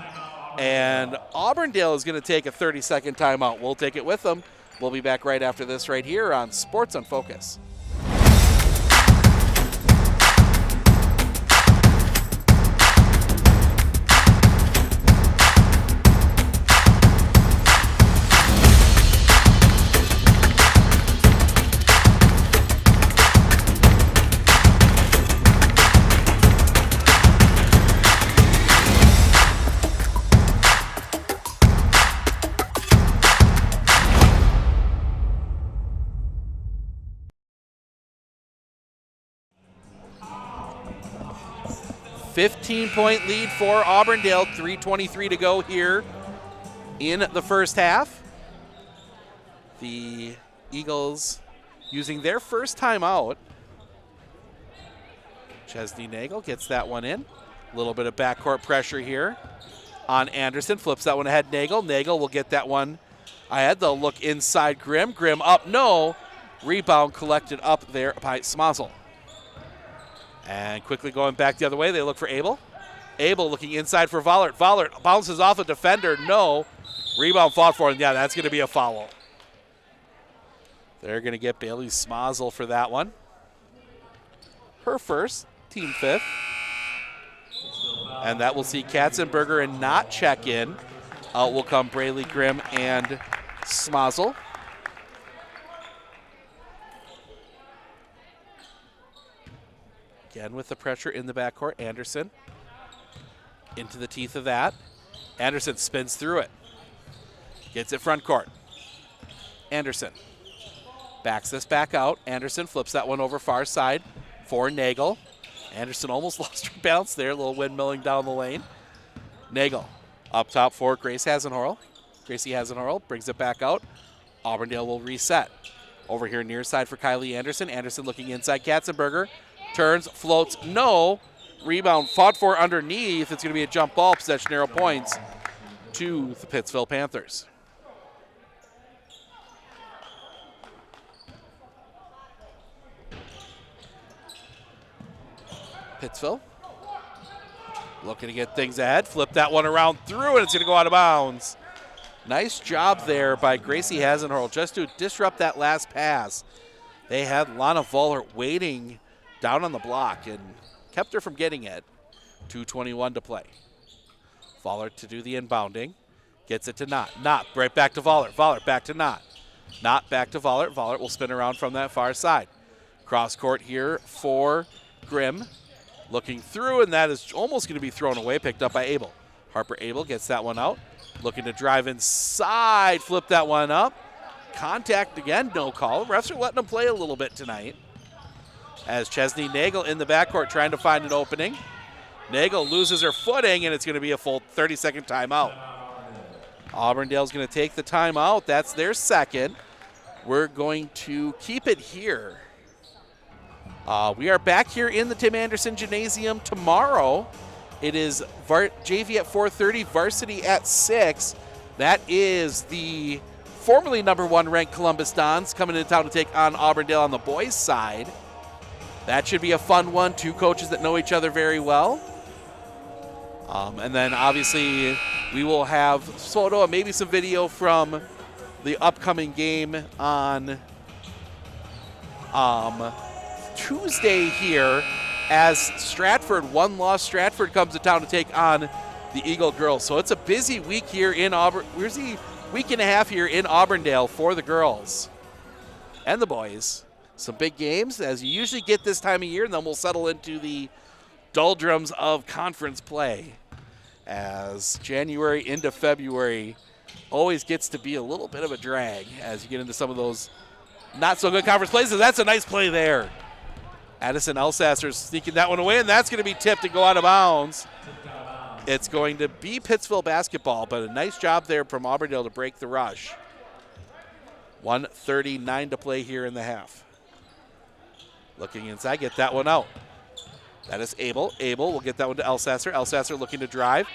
and Auburndale is going to take a 30-second timeout. We'll take it with them. We'll be back right after this right here on Sports on Focus. 15-point lead for Auburndale. 3:23 to go here in the first half. The Eagles using their first timeout. Chesney Nagel gets that one in. A little bit of backcourt pressure here on Anderson. Flips that one ahead, Nagel. Nagel will get that one ahead. They'll look inside Grimm. Grimm up, no. Rebound collected up there by Smazel. And quickly going back the other way, they look for Abel. Abel looking inside for Vollert. Vollert bounces off a defender, no. Rebound fought for, and yeah, that's going to be a foul. They're going to get Bailey Smazel for that one. Her first, team fifth. And that will see Katzenberger and Knott check in. Out will come Braley Grimm and Smazel. Again with the pressure in the backcourt, Anderson into the teeth of that. Anderson spins through it. Gets it front court. Anderson backs this back out. Anderson flips that one over far side for Nagel. Anderson almost lost her bounce there, a little windmilling down the lane. Nagel up top for Gracie Hasenhorl brings it back out. Auburndale will reset. Over here near side for Kylie Anderson. Anderson looking inside Katzenberger. Turns, floats, no. Rebound fought for underneath. It's going to be a jump ball, possession arrow points to the Pittsville Panthers. Pittsville looking to get things ahead. Flip that one around through, and it's going to go out of bounds. Nice job there by Gracie Hasenhorl just to disrupt that last pass. They had Lana Vollert waiting down on the block and kept her from getting it. 2:21 to play. Vollert to do the inbounding. Gets it to Knott. Knott right back to Vollert. Vollert back to Knott. Knott back to Vollert. Vollert will spin around from that far side. Cross court here for Grimm. Looking through, and that is almost going to be thrown away, picked up by Abel. Harper Abel gets that one out. Looking to drive inside, flip that one up. Contact again, no call. Refs are letting them play a little bit tonight. As Chesney Nagel in the backcourt trying to find an opening. Nagel loses her footing, and it's going to be a full 30-second timeout. Auburndale's going to take the timeout. That's their second. We're going to keep it here. We are back here in the Tim Anderson Gymnasium tomorrow. It is JV at 4:30, varsity at 6. That is the formerly #1 ranked Columbus Dons coming into town to take on Auburndale on the boys' side. That should be a fun one. Two coaches that know each other very well. And then obviously we will have photo and maybe some video from the upcoming game on Tuesday here as Stratford, one-loss Stratford, comes to town to take on the Eagle girls. So it's a busy week here in week and a half here in Auburndale for the girls and the boys. Some big games as you usually get this time of year, and then we'll settle into the doldrums of conference play as January into February always gets to be a little bit of a drag as you get into some of those not so good conference plays. That's a nice play there. Addison Elsasser sneaking that one away, and that's going to be tipped and go out of bounds. It's going to be Pittsville basketball, but a nice job there from Auburndale to break the rush. 1:39 to play here in the half. Looking inside, get that one out. That is Abel. Abel will get that one to Elsasser. Elsasser looking to drive.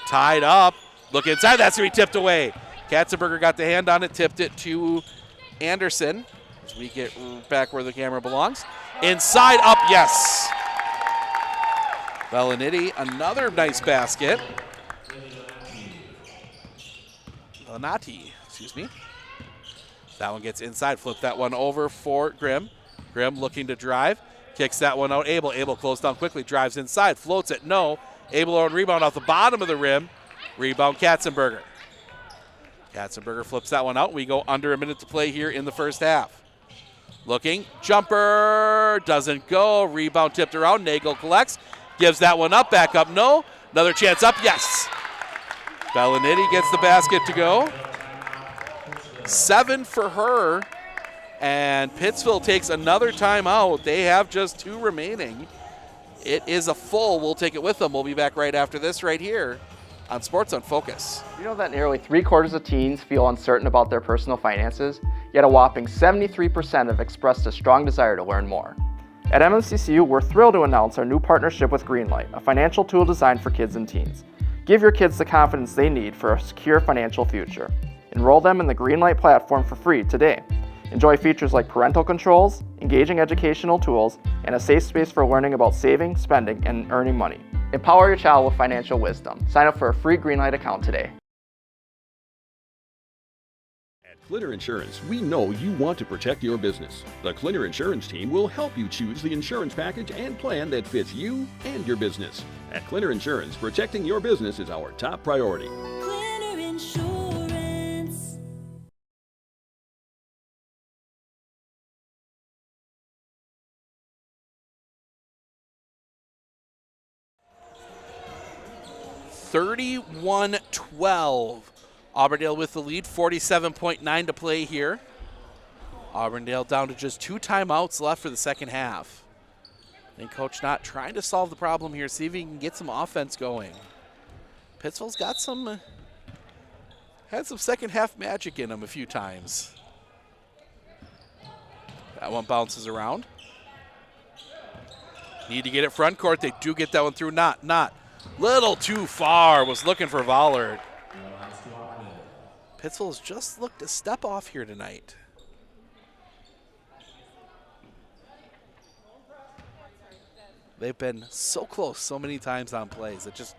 Tied up. Look inside. That's going to be tipped away. Katzenberger got the hand on it, tipped it to Anderson. As we get back where the camera belongs. Inside, up, yes. Belliniti, another nice basket. Bellinati, excuse me. That one gets inside. Flip that one over for Grimm. Grimm looking to drive. Kicks that one out. Abel closed down quickly. Drives inside. Floats it. No. Abel on rebound off the bottom of the rim. Rebound Katzenberger. Katzenberger flips that one out. We go under a minute to play here in the first half. Looking. Jumper. Doesn't go. Rebound tipped around. Nagel collects. Gives that one up. Back up. No. Another chance up. Yes. Belliniti gets the basket to go. 7 for her. And Pittsville takes another timeout. They have just 2 remaining. It is a full. We'll take it with them. We'll be back right after this right here on Sports on Focus. You know that nearly 3/4 of teens feel uncertain about their personal finances, yet a whopping 73% have expressed a strong desire to learn more. At MMCCU, we're thrilled to announce our new partnership with Greenlight, a financial tool designed for kids and teens. Give your kids the confidence they need for a secure financial future. Enroll them in the Greenlight platform for free today. Enjoy features like parental controls, engaging educational tools, and a safe space for learning about saving, spending, and earning money. Empower your child with financial wisdom. Sign up for a free Greenlight account today. At Clitter Insurance, we know you want to protect your business. The Clitter Insurance team will help you choose the insurance package and plan that fits you and your business. At Clitter Insurance, protecting your business is our top priority. Glitter Insurance. 31-12. Auburndale with the lead, 47.9 to play here. Auburndale down to just 2 timeouts left for the second half. I think Coach Knott trying to solve the problem here, see if he can get some offense going. Pittsville's got had some second half magic in them a few times. That one bounces around. Need to get it front court. They do get that one through. Not. Little too far. Was looking for Vollard. Pittsville's just looked a step off here tonight. They've been so close so many times on plays that just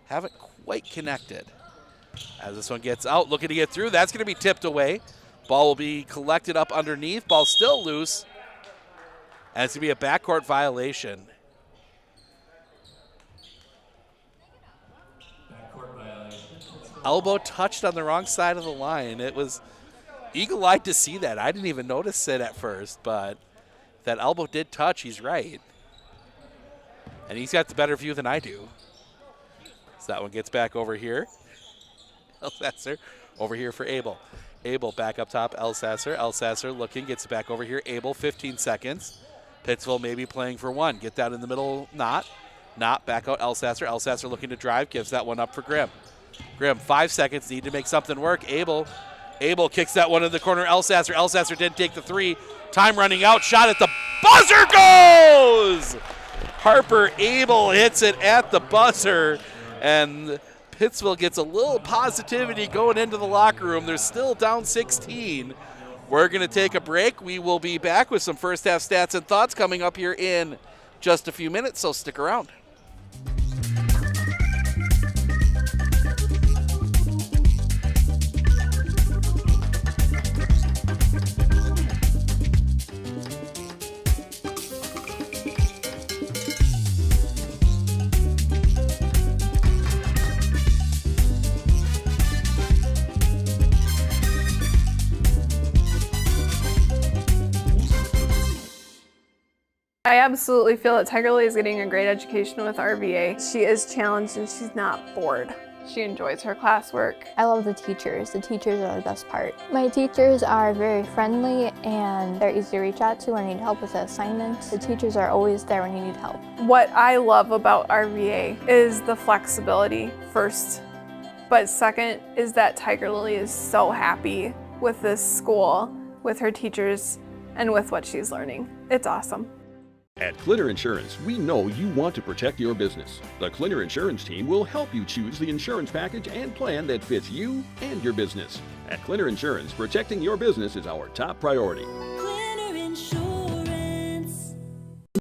haven't quite connected. As this one gets out, looking to get through, that's going to be tipped away. Ball will be collected up underneath. Ball still loose. And it's going to be a backcourt violation. Elbow touched on the wrong side of the line. It was eagle-eyed to see that. I didn't even notice it at first, but that elbow did touch. He's right. And he's got the better view than I do. So that one gets back over here. Elsasser over here for Abel. Abel back up top, Elsasser. Elsasser looking, gets it back over here. Abel, 15 seconds. Pittsville maybe playing for one. Get that in the middle, not back out, Elsasser. Elsasser looking to drive, gives that one up for Grimm. Grimm, 5 seconds, need to make something work. Abel kicks that one in the corner. Elsasser didn't take the three. Time running out, shot at the buzzer goes! Harper Abel hits it at the buzzer, and Pittsville gets a little positivity going into the locker room. They're still down 16. We're going to take a break. We will be back with some first half stats and thoughts coming up here in just a few minutes, so stick around. I absolutely feel that Tiger Lily is getting a great education with RVA. She is challenged and she's not bored. She enjoys her classwork. I love the teachers. The teachers are the best part. My teachers are very friendly and they're easy to reach out to when I need help with assignments. The teachers are always there when you need help. What I love about RVA is the flexibility first, but second is that Tiger Lily is so happy with this school, with her teachers, and with what she's learning. It's awesome. At Clitter Insurance, we know you want to protect your business. The Clitter Insurance team will help you choose the insurance package and plan that fits you and your business. At Clitter Insurance, protecting your business is our top priority. Clitter Insurance.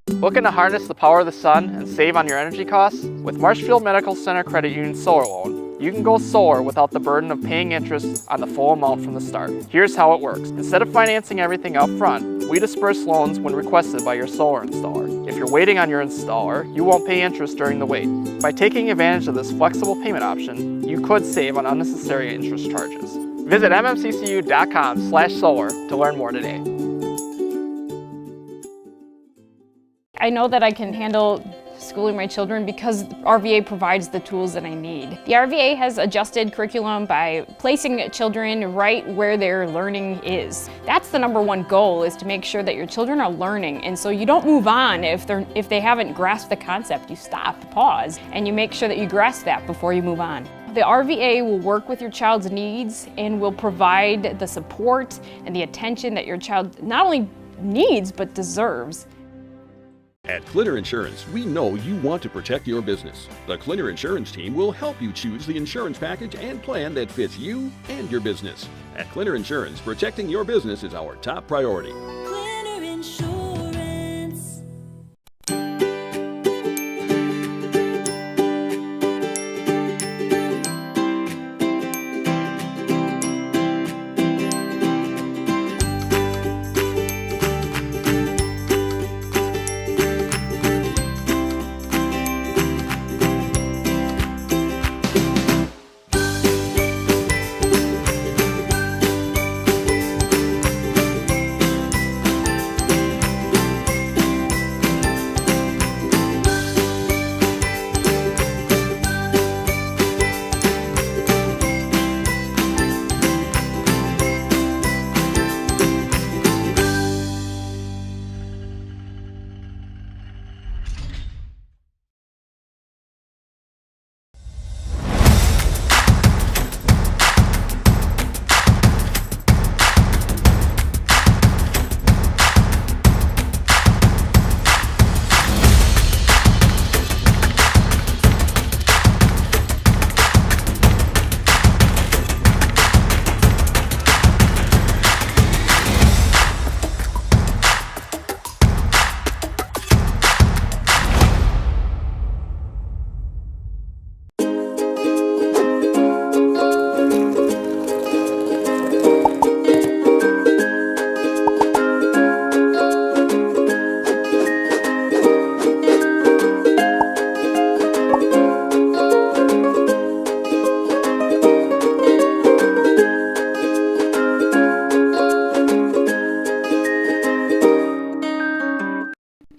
Looking to harness the power of the sun and save on your energy costs? With Marshfield Medical Center Credit Union Solar Loan, you can go solar without the burden of paying interest on the full amount from the start. Here's how it works. Instead of financing everything up front, we disperse loans when requested by your solar installer. If you're waiting on your installer, you won't pay interest during the wait. By taking advantage of this flexible payment option, you could save on unnecessary interest charges. Visit mmccu.com/solar to learn more today. I know that I can handle schooling my children because RVA provides the tools that I need. The RVA has adjusted curriculum by placing children right where their learning is. That's the number one goal, is to make sure that your children are learning, and so you don't move on if they haven't grasped the concept. You stop, pause, and you make sure that you grasp that before you move on. The RVA will work with your child's needs and will provide the support and the attention that your child not only needs but deserves. At Clitter Insurance, we know you want to protect your business. The Clitter Insurance team will help you choose the insurance package and plan that fits you and your business. At Clitter Insurance, protecting your business is our top priority. Clitter Insurance.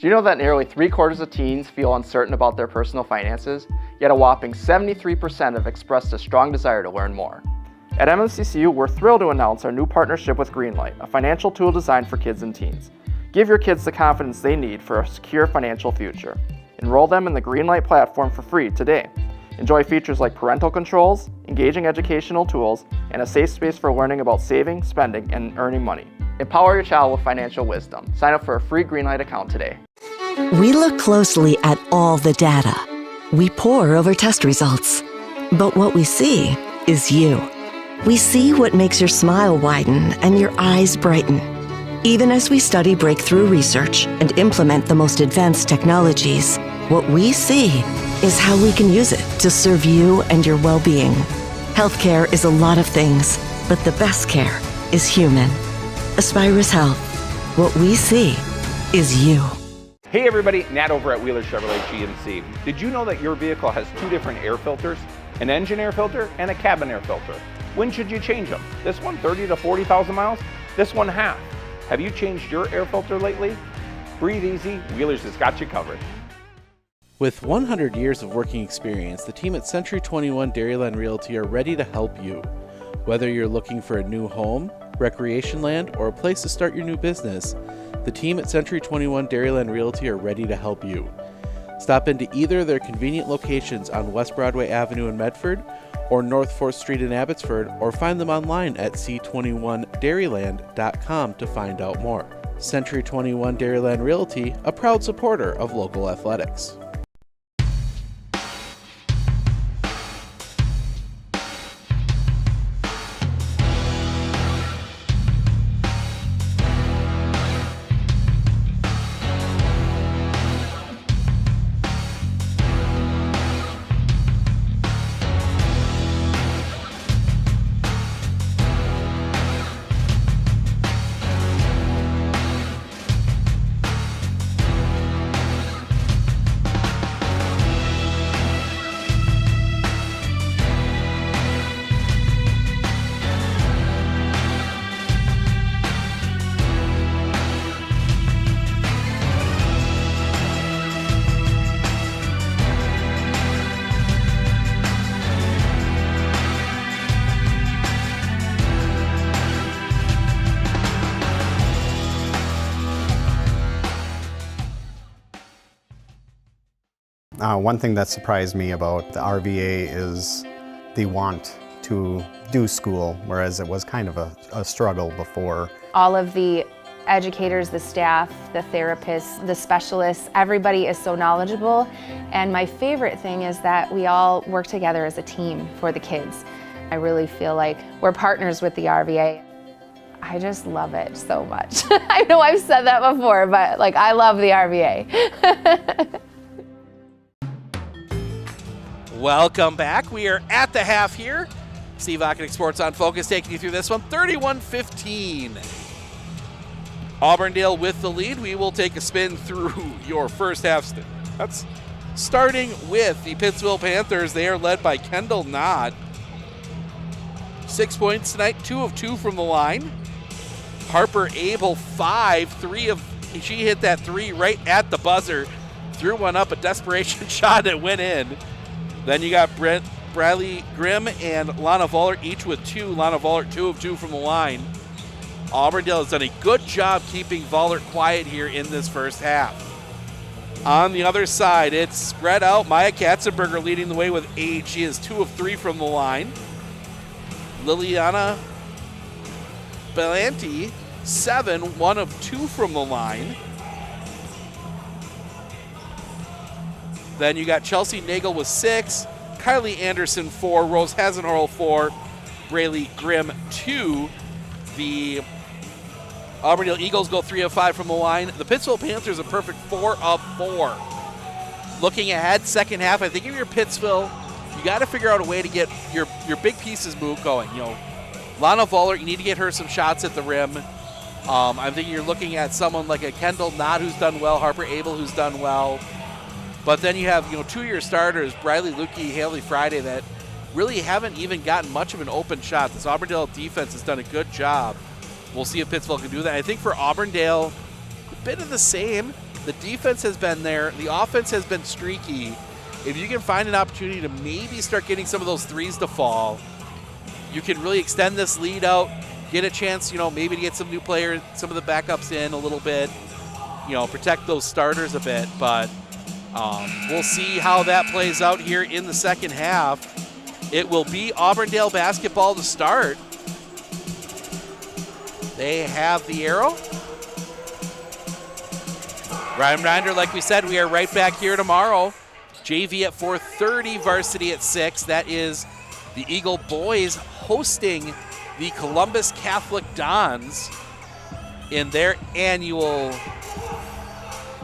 Do you know that nearly 3/4 of teens feel uncertain about their personal finances, yet a whopping 73% have expressed a strong desire to learn more? At MNCCU, we're thrilled to announce our new partnership with Greenlight, a financial tool designed for kids and teens. Give your kids the confidence they need for a secure financial future. Enroll them in the Greenlight platform for free today. Enjoy features like parental controls, engaging educational tools, and a safe space for learning about saving, spending, and earning money. Empower your child with financial wisdom. Sign up for a free Greenlight account today. We look closely at all the data. We pore over test results. But what we see is you. We see what makes your smile widen and your eyes brighten. Even as we study breakthrough research and implement the most advanced technologies, what we see is how we can use it to serve you and your well-being. Healthcare is a lot of things, but the best care is human. Aspirus Health. What we see is you. Hey everybody, Nat over at Wheeler Chevrolet GMC. Did you know that your vehicle has two different air filters? An engine air filter and a cabin air filter. When should you change them? This one 30 to 40,000 miles? This one half. Have you changed your air filter lately? Breathe easy, Wheeler's has got you covered. With 100 years of working experience, the team at Century 21 Dairyland Realty are ready to help you. Whether you're looking for a new home, recreation land, or a place to start your new business, the team at Century 21 Dairyland Realty are ready to help you. Stop into either of their convenient locations on West Broadway Avenue in Medford or North 4th Street in Abbotsford, or find them online at c21dairyland.com to find out more. Century 21 Dairyland Realty, a proud supporter of local athletics. One thing that surprised me about the RVA is the want to do school, whereas it was kind of a struggle before. All of the educators, the staff, the therapists, the specialists, everybody is so knowledgeable. And my favorite thing is that we all work together as a team for the kids. I really feel like we're partners with the RVA. I just love it so much. I know I've said that before, but like I love the RVA. Welcome back. We are at the half here. Steve Ockenick, Sports on Focus, taking you through this one. 31-15. Auburndale with the lead. We will take a spin through your first half. That's starting with the Pittsville Panthers. They are led by Kendall Knott. 6 points tonight, 2 of 2 from the line. Harper Abel, 5. She hit that 3 right at the buzzer. Threw one up, a desperation shot that went in. Then you got Bradley Grimm and Lana Vollert, each with 2. Lana Vollert, 2 of 2 from the line. Auburndale has done a good job keeping Vollert quiet here in this first half. On the other side, it's spread out. Maya Katzenberger leading the way with 8. She is 2 of 3 from the line. Liliana Belanti, 7, 1 of 2 from the line. Then you got Chelsea Nagel with 6, Kylie Anderson 4, Rose Hasenhorl 4, Braylee Grimm 2. The Auburndale Eagles go 3 of 5 from the line. The Pittsville Panthers a perfect 4 of 4. Looking ahead, second half, I think if you're Pittsville, you got to figure out a way to get your big pieces move going. You know, Lana Vollert, you need to get her some shots at the rim. I'm thinking you're looking at someone like a Kendall Knott who's done well, Harper Abel who's done well. But then you have, 2-year starters, Briley Lukey, Haley Friday, that really haven't even gotten much of an open shot. This Auburndale defense has done a good job. We'll see if Pittsville can do that. I think for Auburndale, a bit of the same. The defense has been there. The offense has been streaky. If you can find an opportunity to maybe start getting some of those threes to fall, you can really extend this lead out, get a chance, maybe to get some new players, some of the backups in a little bit, protect those starters a bit. But we'll see how that plays out here in the second half. It will be Auburndale basketball to start. They have the arrow. Reminder, like we said, we are right back here tomorrow. JV at 4:30, varsity at 6. That is the Eagle boys hosting the Columbus Catholic Dons in their annual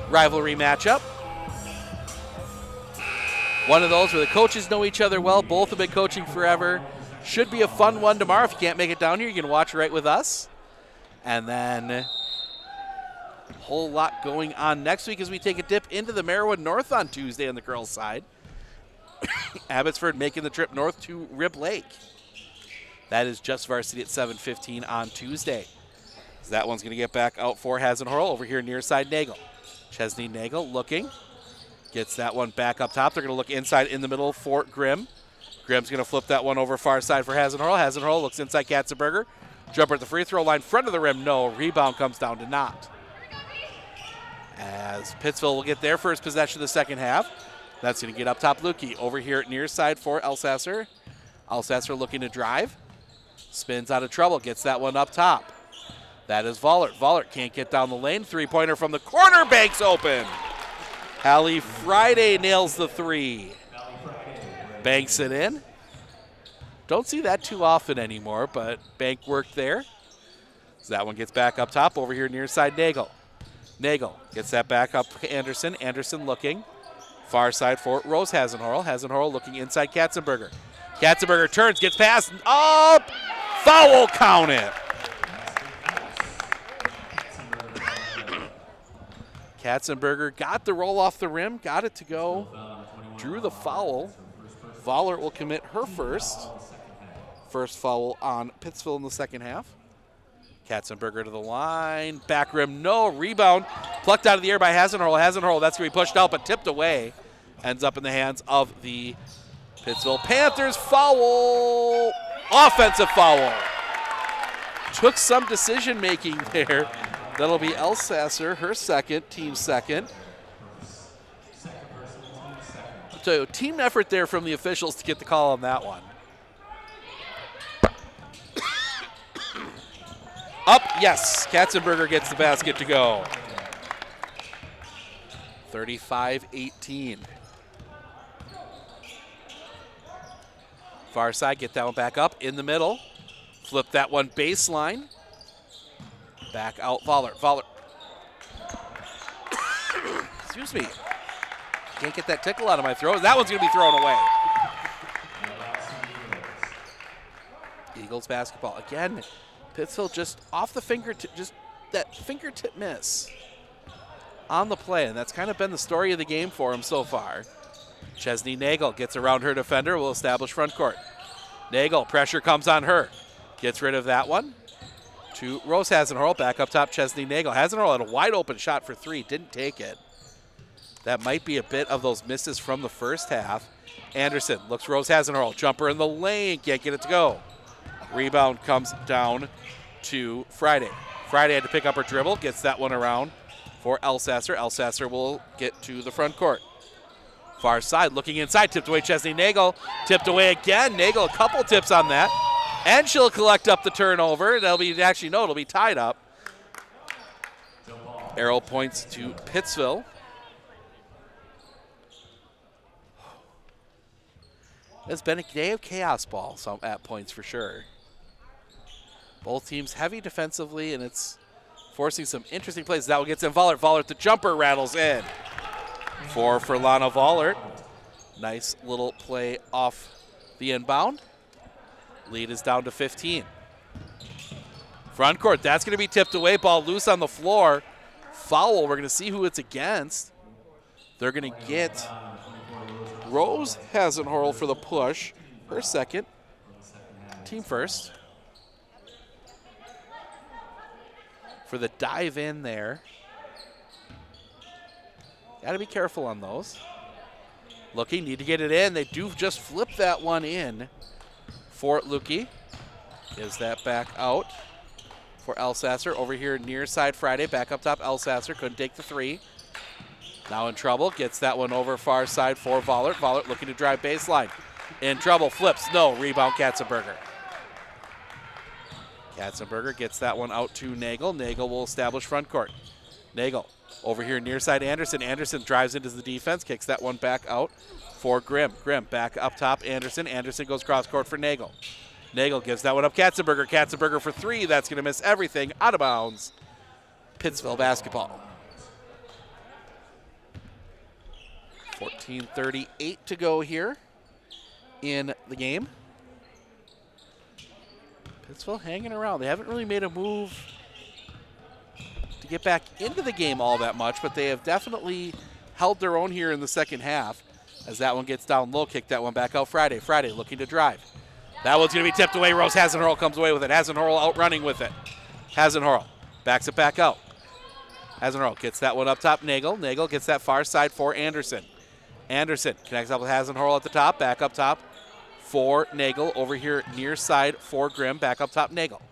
rivalry matchup. One of those where the coaches know each other well. Both have been coaching forever. Should be a fun one tomorrow. If you can't make it down here, you can watch right with us. And then a whole lot going on next week as we take a dip into the Merriwood North on Tuesday on the girls' side. Abbotsford making the trip north to Rib Lake. That is just varsity at 7:15 on Tuesday. So that one's going to get back out for Hasenhorl over here near side Nagel. Chesney Nagel looking. Gets that one back up top. They're going to look inside in the middle for Grimm. Grimm's going to flip that one over far side for Hasenhorl. Hasenhorl looks inside Katzenberger. Jumper at the free throw line, front of the rim, no. Rebound comes down to not. As Pittsville will get their first possession of the second half. That's going to get up top Lukey. Over here near side for Elsasser. Elsasser looking to drive. Spins out of trouble, gets that one up top. That is Vollert. Vollert can't get down the lane. Three-pointer from the corner, banks open. Hallie Friday nails the three. Banks it in. Don't see that too often anymore, but bank worked there. So that one gets back up top over here near side Nagel. Nagel gets that back up to Anderson. Anderson looking. Far side for Rose Hasenhorl. Hasenhorl looking inside Katzenberger. Katzenberger turns, gets past, up! Foul count it. Katzenberger got the roll off the rim, got it to go, drew the foul. Vollert will commit her first foul on Pittsville in the second half. Katzenberger to the line, back rim, no, rebound, plucked out of the air by Hasenhorl. Hasenhorl, that's going to be pushed out, but tipped away. Ends up in the hands of the Pittsville Panthers. Foul, offensive foul. Took some decision making there. That'll be Elsasser, her second, team second. So team effort there from the officials to get the call on that one. Up, yes, Katzenberger gets the basket to go. 35-18. Far side, get that one back up in the middle. Flip that one baseline. Back out, Vollert. Vollert. Excuse me. Can't get that tickle out of my throat. That one's going to be thrown away. Eagles basketball. Again, Pittsville just off the fingertip, just that fingertip miss on the play. And that's kind of been the story of the game for him so far. Chesney Nagel gets around her defender, will establish front court. Nagel, pressure comes on her. Gets rid of that one. To Rose Hasenhorl, back up top, Chesney Nagel. Hasenhorl had a wide open shot for three, didn't take it. That might be a bit of those misses from the first half. Anderson looks Rose Hasenhorl, jumper in the lane, can't get it to go. Rebound comes down to Friday. Friday had to pick up her dribble, gets that one around for Elsasser. Elsasser will get to the front court. Far side, looking inside, tipped away Chesney Nagel, tipped away again. Nagel, a couple tips on that. And she'll collect up the turnover. That'll be, actually, no, it'll be tied up. Arrow points to Pittsville. It's been a day of chaos ball at points for sure. Both teams heavy defensively, and it's forcing some interesting plays. That one gets in Vollert. Vollert, the jumper rattles in. 4 for Lana Vollert. Nice little play off the inbound. Lead is down to 15. Front court, that's going to be tipped away. Ball loose on the floor. Foul, we're going to see who it's against. They're going to get Rose Hasenhorl for the push. Her second. Team first. For the dive in there. Got to be careful on those. Looking, need to get it in. They do just flip that one in for Lukey. Gives that back out for Elsasser. Over here near side Friday. Back up top, Elsasser. Couldn't take the three. Now in trouble. Gets that one over far side for Vollert. Vollert looking to drive baseline. In trouble. Flips. No. Rebound Katzenberger. Katzenberger gets that one out to Nagel. Nagel will establish front court. Nagel over here near side Anderson. Anderson drives into the defense. Kicks that one back out for Grimm. Grimm back up top Anderson. Anderson goes cross court for Nagel. Nagel gives that one up Katzenberger. Katzenberger for three. That's going to miss everything. Out of bounds. Pittsville basketball. 14:38 to go here in the game. Pittsville hanging around. They haven't really made a move to get back into the game all that much, but they have definitely held their own here in the second half. As that one gets down low, kick that one back out Friday. Friday looking to drive. That one's going to be tipped away. Rose Hasenhorl comes away with it. Hasenhorl out running with it. Hasenhorl backs it back out. Hasenhorl gets that one up top. Nagel. Nagel gets that far side for Anderson. Anderson connects up with Hasenhorl at the top. Back up top for Nagel. Over here near side for Grimm. Back up top Nagel.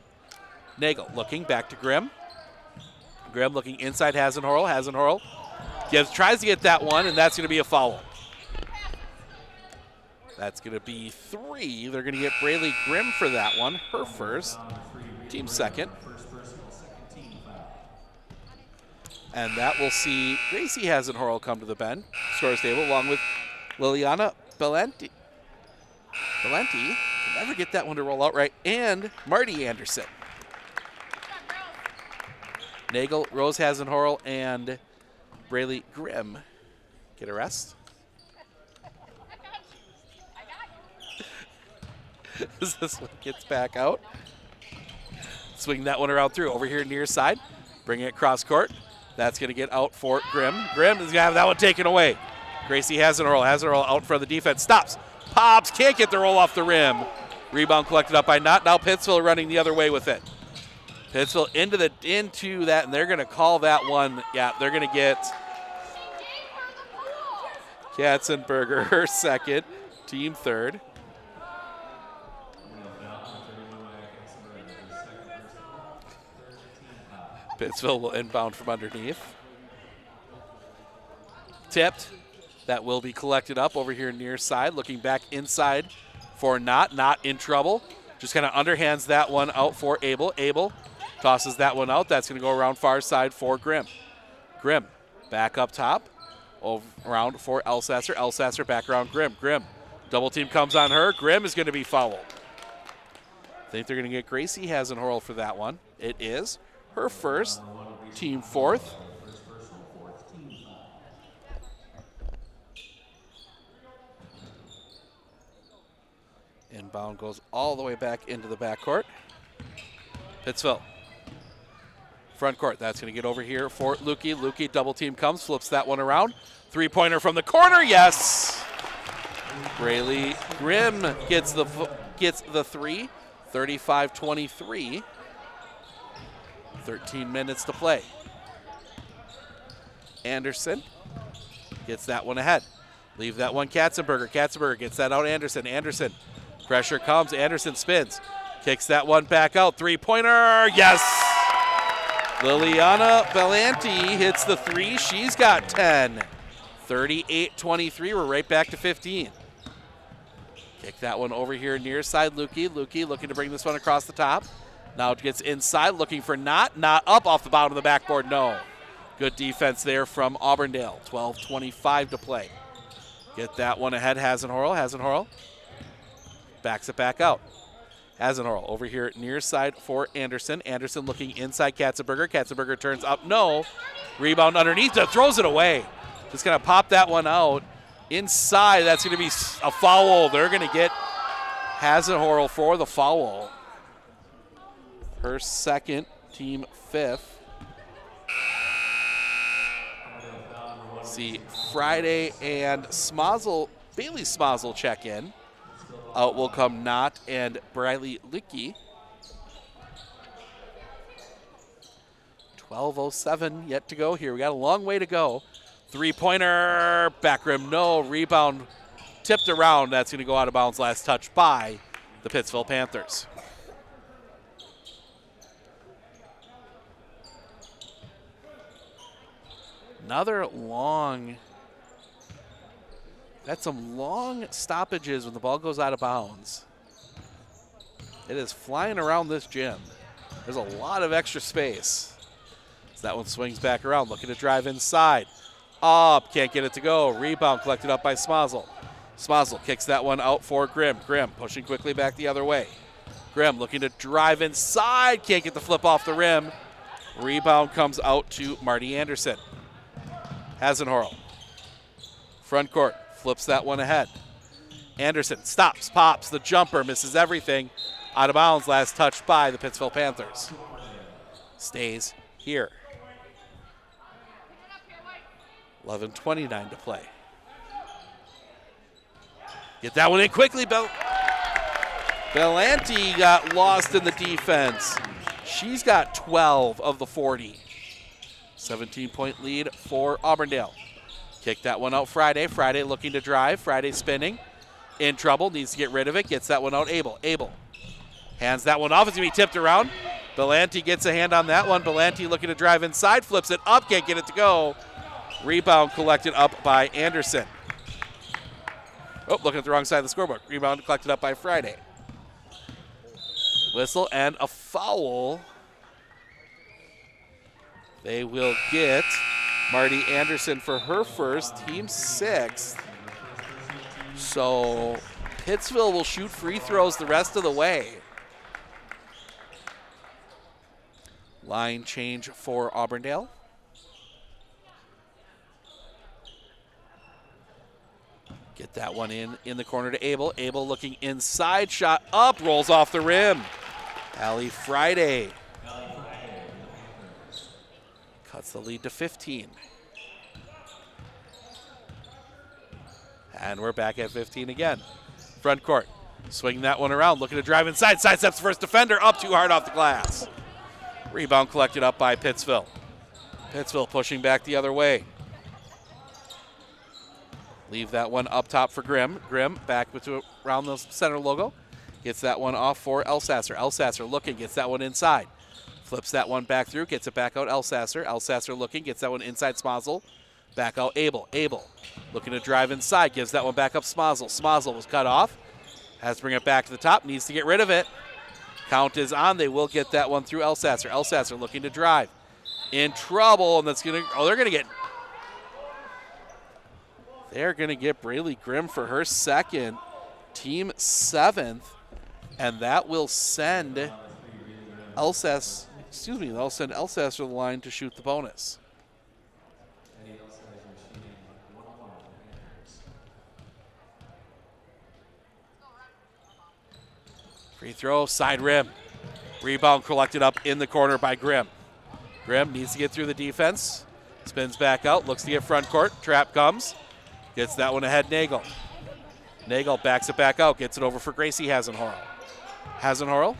Nagel looking back to Grimm. Grimm looking inside Hasenhorl. Hasenhorl tries to get that one, and that's going to be a foul. That's going to be three. They're going to get Braylee Grimm for that one. Her first. Team second. And that will see Gracie Hasenhorl come to the bench. Scores table along with Liliana Belenti. Belenti can never get that one to roll out right. And Marty Anderson. Nagel, Rose Hasenhorl, and Braylee Grimm get a rest. As this one gets back out. Swing that one around through. Over here near side. Bring it cross court. That's going to get out for Grimm. Grimm is going to have that one taken away. Gracie Hasenhorl. Hasenhorl out for the defense. Stops. Pops. Can't get the roll off the rim. Rebound collected up by Knott. Now Pittsville running the other way with it. Pittsville into that, and they're going to call that one. Yeah, they're going to get Katzenberger her second. Team third. Pittsville will inbound from underneath. Tipped. That will be collected up over here near side. Looking back inside for Knott. Knott in trouble. Just kind of underhands that one out for Abel. Abel tosses that one out. That's going to go around far side for Grimm. Grimm back up top. Around for Elsasser. Elsasser back around Grimm. Grimm. Double team comes on her. Grimm is going to be fouled. I think they're going to get Gracie Hasenhorl for that one. It is her first, team fourth. Inbound goes all the way back into the backcourt. Pittsville. Front court, that's going to get over here for Lukey. Lukey double team comes, flips that one around. Three-pointer from the corner, yes! Braylee Grimm gets the three, 35-23. 13 minutes to play. Anderson gets that one ahead. Leave that one Katzenberger. Katzenberger gets that out Anderson. Anderson, pressure comes. Anderson spins. Kicks that one back out. Three-pointer, yes! Liliana Bellanti hits the three. She's got 10. 38-23. We're right back to 15. Kick that one over here near side. Lukey. Lukey looking to bring this one across the top. Now it gets inside, looking for Knott. Knott up off the bottom of the backboard. No. Good defense there from Auburndale. 12:25 to play. Get that one ahead. Hasenhorl. Hasenhorl backs it back out. Hasenhorl over here near side for Anderson. Anderson looking inside Katzenberger. Katzenberger turns up. No. Rebound underneath. Throws it away. Just going to pop that one out. Inside, that's going to be a foul. They're going to get Hasenhorl for the foul. Her second, team fifth. See, Friday and Bailey Smozzle check in. Out will come Knott and Briley Licky. 12:07 yet to go here. We got a long way to go. Three-pointer, back rim, no. Rebound tipped around. That's going to go out of bounds. Last touch by the Pittsville Panthers. Another long, that's some long stoppages when the ball goes out of bounds. It is flying around this gym. There's a lot of extra space. So that one swings back around, looking to drive inside. Up, can't get it to go. Rebound collected up by Smazel. Smazel kicks that one out for Grimm. Grimm pushing quickly back the other way. Grimm looking to drive inside, can't get the flip off the rim. Rebound comes out to Marty Anderson. Hasenhorl. Front court, flips that one ahead. Anderson stops, pops, the jumper, misses everything. Out of bounds, last touch by the Pittsville Panthers. Stays here. 11:29 to play. Get that one in quickly. Belanti got lost in the defense. She's got 12 of the 40. 17-point lead for Auburndale. Kick that one out Friday. Friday looking to drive. Friday spinning. In trouble. Needs to get rid of it. Gets that one out. Abel hands that one off. It's going to be tipped around. Belanti gets a hand on that one. Belanti looking to drive inside. Flips it up. Can't get it to go. Rebound collected up by Anderson. Oh, looking at the wrong side of the scoreboard. Rebound collected up by Friday. Whistle and a foul. They will get Marty Anderson for her first, team sixth. So Pittsville will shoot free throws the rest of the way. Line change for Auburndale. Get that one in the corner to Abel. Abel looking inside, shot up, rolls off the rim. Allie Friday cuts the lead to 15. And we're back at 15 again. Front court, swinging that one around, looking to drive inside, sidesteps first defender, up too hard off the glass. Rebound collected up by Pittsville. Pittsville pushing back the other way. Leave that one up top for Grimm. Grimm back around the center logo. Gets that one off for Elsasser. Elsasser looking, gets that one inside. Flips that one back through, gets it back out Elsasser. Elsasser looking, gets that one inside Smazel. Back out Abel. Abel looking to drive inside, gives that one back up Smazel. Smazel was cut off. Has to bring it back to the top, needs to get rid of it. Count is on, they will get that one through Elsasser. Elsasser looking to drive. In trouble, and that's going to, they're going to get Braylee Grimm for her second, team seventh, and that will send Elsasser to the line to shoot the bonus. Free throw, side rim. Rebound collected up in the corner by Grimm. Grimm needs to get through the defense. Spins back out, looks to get front court. Trap comes. Gets that one ahead, Nagel. Nagel backs it back out, gets it over for Gracie Hasenhorl. Hasenhorl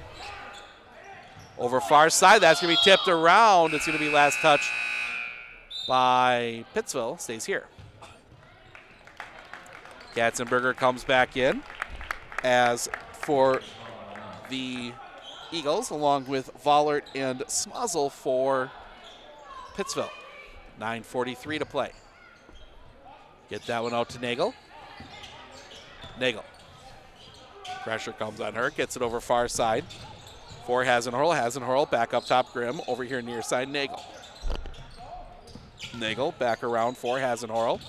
over far side. That's going to be tipped around. It's going to be last touch by Pittsville. Stays here. Katzenberger comes back in as for the Eagles, along with Vollert and Smazel for Pittsville. 9:43 to play. Get that one out to Nagel. Nagel. Pressure comes on her. Gets it over far side for Hasenhorl. Hasenhorl back up top, Grimm. Over here near side, Nagel. Nagel back around for Hasenhorl.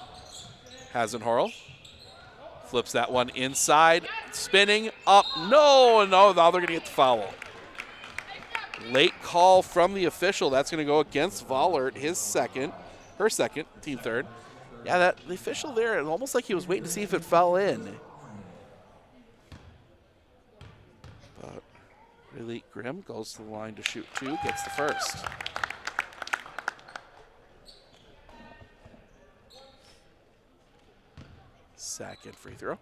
Hasenhorl flips that one inside. Spinning up. No, now they're going to get the foul. Late call from the official. That's going to go against Vollert, her second, team third. Yeah, the official there, almost like he was waiting to see if it fell in. But really, Grimm goes to the line to shoot two, gets the first. Second free throw.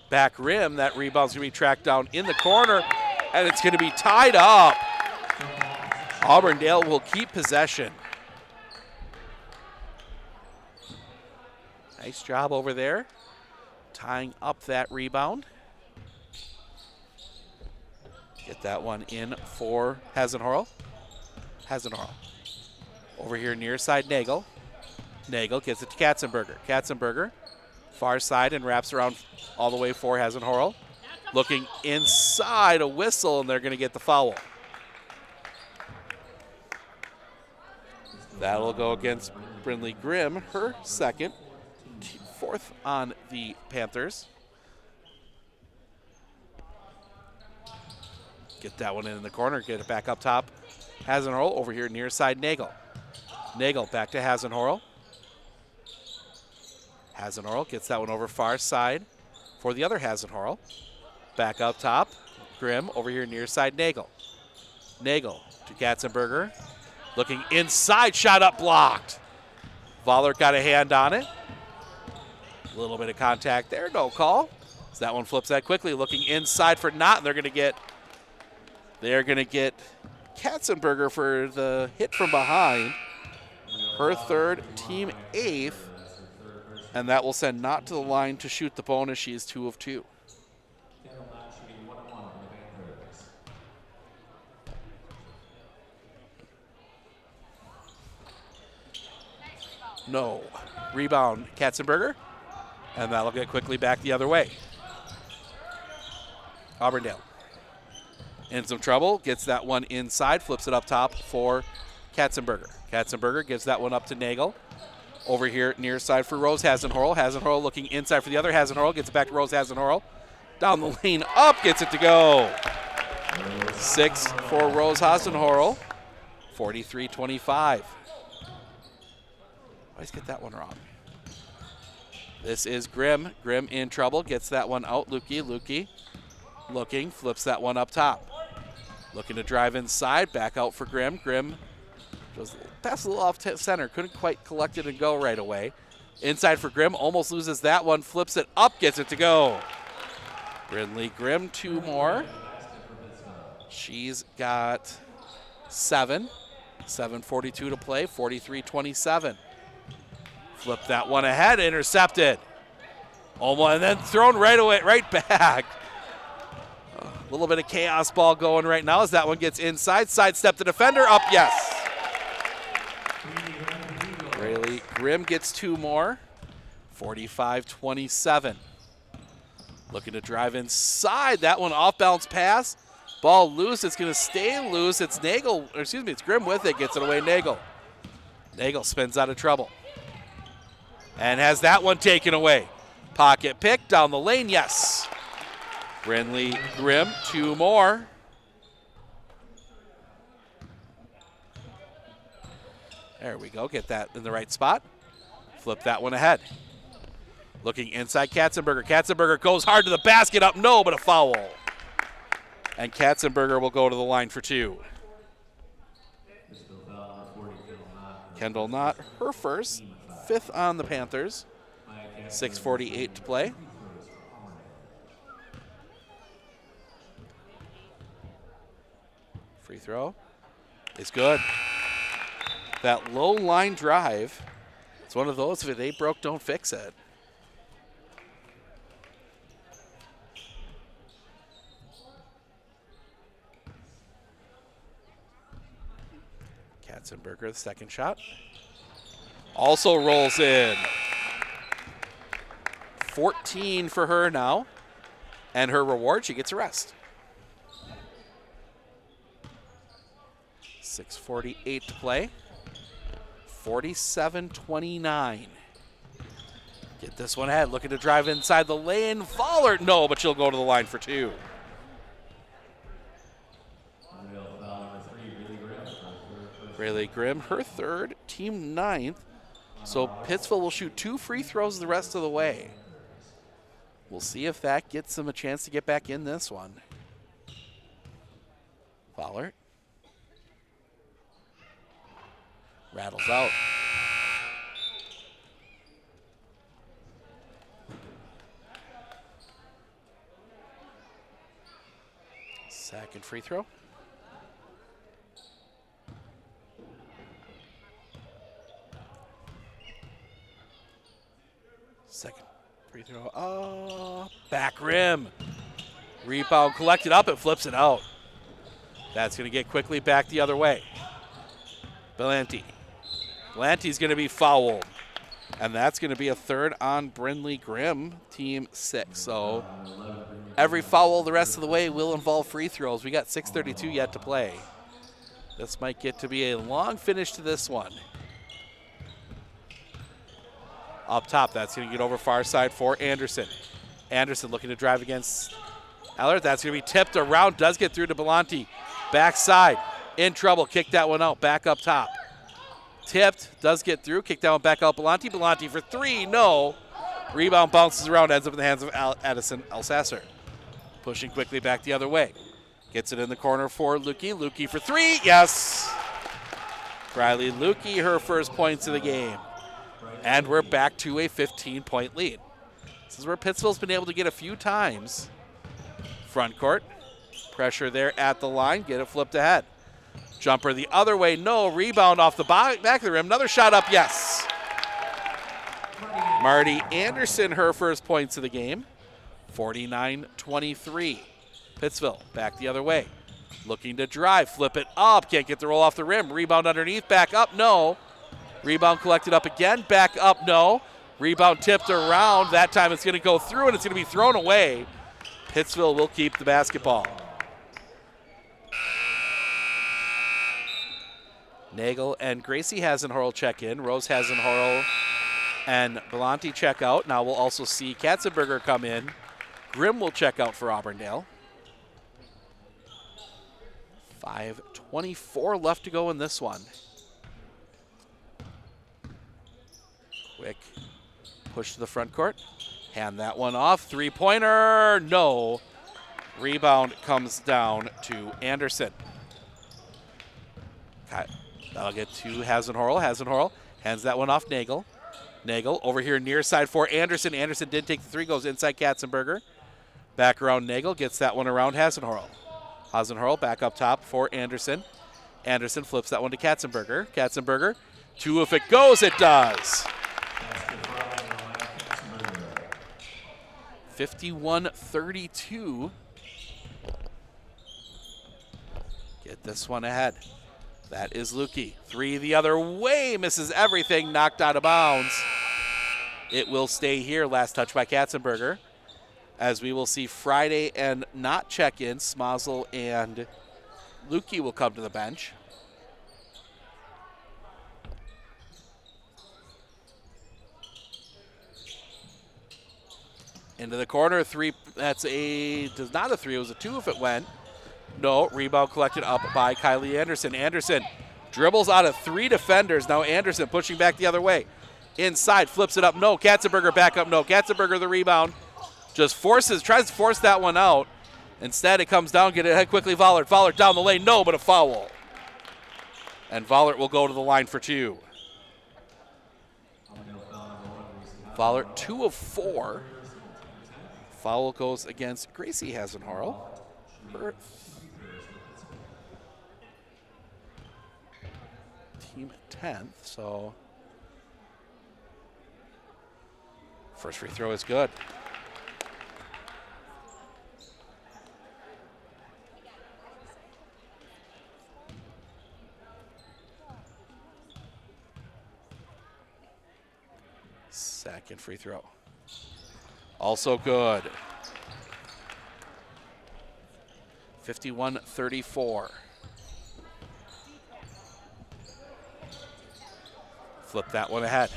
Back rim, that rebound's going to be tracked down in the corner, and it's going to be tied up. Auburndale will keep possession. Nice job over there, tying up that rebound. Get that one in for Hasenhorl. Hasenhorl. Over here near side, Nagel. Nagel gets it to Katzenberger. Katzenberger, far side, and wraps around all the way for Hasenhorl. Looking inside, a whistle, and they're going to get the foul. That'll go against Brindley Grimm, her second, fourth on the Panthers. Get that one in the corner, get it back up top. Hasenhorl over here near side, Nagel. Nagel back to Hasenhorl. Hasenhorl gets that one over far side for the other Hasenhorl. Back up top, Grimm over here near side, Nagel. Nagel to Katzenberger. Looking inside, shot up, blocked. Vollert got a hand on it. A little bit of contact there, no call. So that one flips that quickly, looking inside for Knott, and they're going to get Katzenberger for the hit from behind. Her third, team eighth, and that will send Knott to the line to shoot the bonus. She is 2 of 2. No. Rebound, Katzenberger, and that'll get quickly back the other way. Auburndale in some trouble, gets that one inside, flips it up top for Katzenberger. Katzenberger gives that one up to Nagel. Over here near side for Rose Hasenhorl. Hasenhorl looking inside for the other. Hasenhorl gets it back to Rose Hasenhorl. Down the lane, up, gets it to go. 6 for Rose Hasenhorl, 43-25. Always get that one wrong. This is Grimm. Grimm in trouble, gets that one out. Lukey looking, flips that one up top. Looking to drive inside, back out for Grimm. Grimm goes pass a little off center, couldn't quite collect it and go right away. Inside for Grimm, almost loses that one, flips it up, gets it to go. Brindley Grimm 2 more. She's got 7. 7:42 to play, 43-27. Flip that one ahead, intercepted. Almost, and then thrown right away, right back. A little bit of chaos ball going right now as that one gets inside. Sidestep the defender, up, yes. Braylee Grimm gets 2 more, 45-27. Looking to drive inside. That one off balance pass. Ball loose, it's gonna stay loose. It's Nagel, or excuse me, it's Grimm with it, gets it away, Nagel. Nagel spins out of trouble. And has that one taken away. Pocket pick down the lane, yes. Brindley Grimm, 2 more. There we go, get that in the right spot. Flip that one ahead. Looking inside, Katzenberger. Katzenberger goes hard to the basket, up, no, but a foul. And Katzenberger will go to the line for 2. Kendall Knott, her first, 5th on the Panthers. 6:48 to play. Free throw is good. That low line drive, it's one of those, if it ain't broke, don't fix it. Katzenberger, the second shot. Also rolls in. 14 for her now. And her reward, she gets a rest. 6:48 to play. 47-29. Get this one ahead, looking to drive inside the lane. Vollert, no, but she'll go to the line for 2. Braylee Grimm, her 3rd, team 9th. So Pittsville will shoot 2 free throws the rest of the way. We'll see if that gets them a chance to get back in this one. Vollert. Rattles out. Second free throw. Second free throw. Back rim. Rebound collected up and flips it out. That's going to get quickly back the other way. Belanti. Belanti's going to be fouled. And that's going to be a third on Brindley Grimm, team 6. So every foul the rest of the way will involve free throws. We got 6:32 yet to play. This might get to be a long finish to this one. Up top, that's going to get over far side for Anderson. Anderson looking to drive against Eller. That's going to be tipped around, does get through to Belanti. Backside, in trouble, kick that one out, back up top. Tipped, does get through, kick that one back out. Belanti for 3, no. Rebound bounces around, ends up in the hands of Addison Elsasser. Pushing quickly back the other way. Gets it in the corner for Lukey. Lukey for 3, yes. Riley Lukey, her first points of the game. And we're back to a 15-point lead. This is where Pittsville's been able to get a few times. Front court, pressure there at the line, get it flipped ahead. Jumper the other way, no. Rebound off the back of the rim. Another shot up, yes. Marty Anderson, her first points of the game. 49-23. Pittsville back the other way. Looking to drive, flip it up. Can't get the roll off the rim. Rebound underneath, back up, no. Rebound collected up again, back up, no. Rebound tipped around. That time it's going to go through and it's going to be thrown away. Pittsville will keep the basketball. Nagel and Gracie Hasenhorl check in. Rose Hasenhorl and Belanti check out. Now we'll also see Katzenberger come in. Grimm will check out for Auburndale. 5:24 left to go in this one. Quick push to the front court. Hand that one off. Three-pointer, no. Rebound comes down to Anderson. That'll get to Hasenhorl. Hasenhorl hands that one off Nagel. Nagel over here near side for Anderson. Anderson did take the 3, goes inside Katzenberger. Back around Nagel, gets that one around Hasenhorl. Hasenhorl back up top for Anderson. Anderson flips that one to Katzenberger. Katzenberger, 2 if it goes, it does. 51-32. Get this one ahead. That is Lukey. 3 the other way, misses everything, knocked out of bounds. It will stay here. Last touch by Katzenberger. As we will see Friday and not check in, Smazel and Lukey will come to the bench. Into the corner, 3, that's does not a 3, it was a 2 if it went. No, rebound collected up by Kylie Anderson. Anderson dribbles out of 3 defenders. Now Anderson pushing back the other way. Inside, flips it up, no. Katzenberger back up, no. Katzenberger the rebound. Just tries to force that one out. Instead, it comes down, get it ahead quickly, Vollert. Vollert down the lane, no, but a foul. And Vollert will go to the line for 2. Vollert, 2 of 4. Foul goes against Gracie Hasenhorl. Team 10th, so first free throw is good. Second free throw. Also good. 51-34. Flip that one ahead.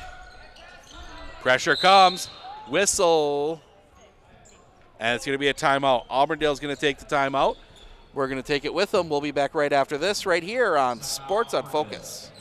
Pressure comes. Whistle. And it's going to be a timeout. Auburndale's going to take the timeout. We're going to take it with them. We'll be back right after this right here on Sports on Focus.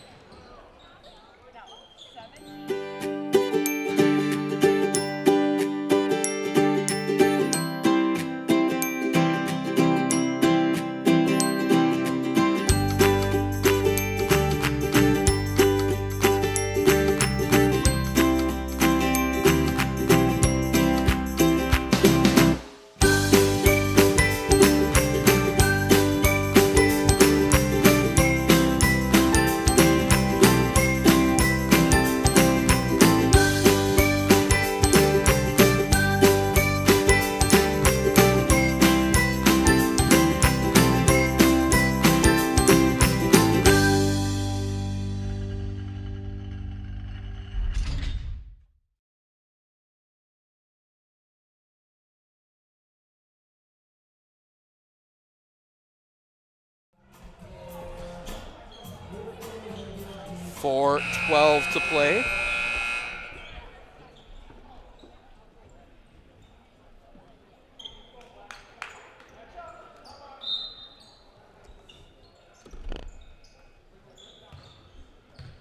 4:12 to play.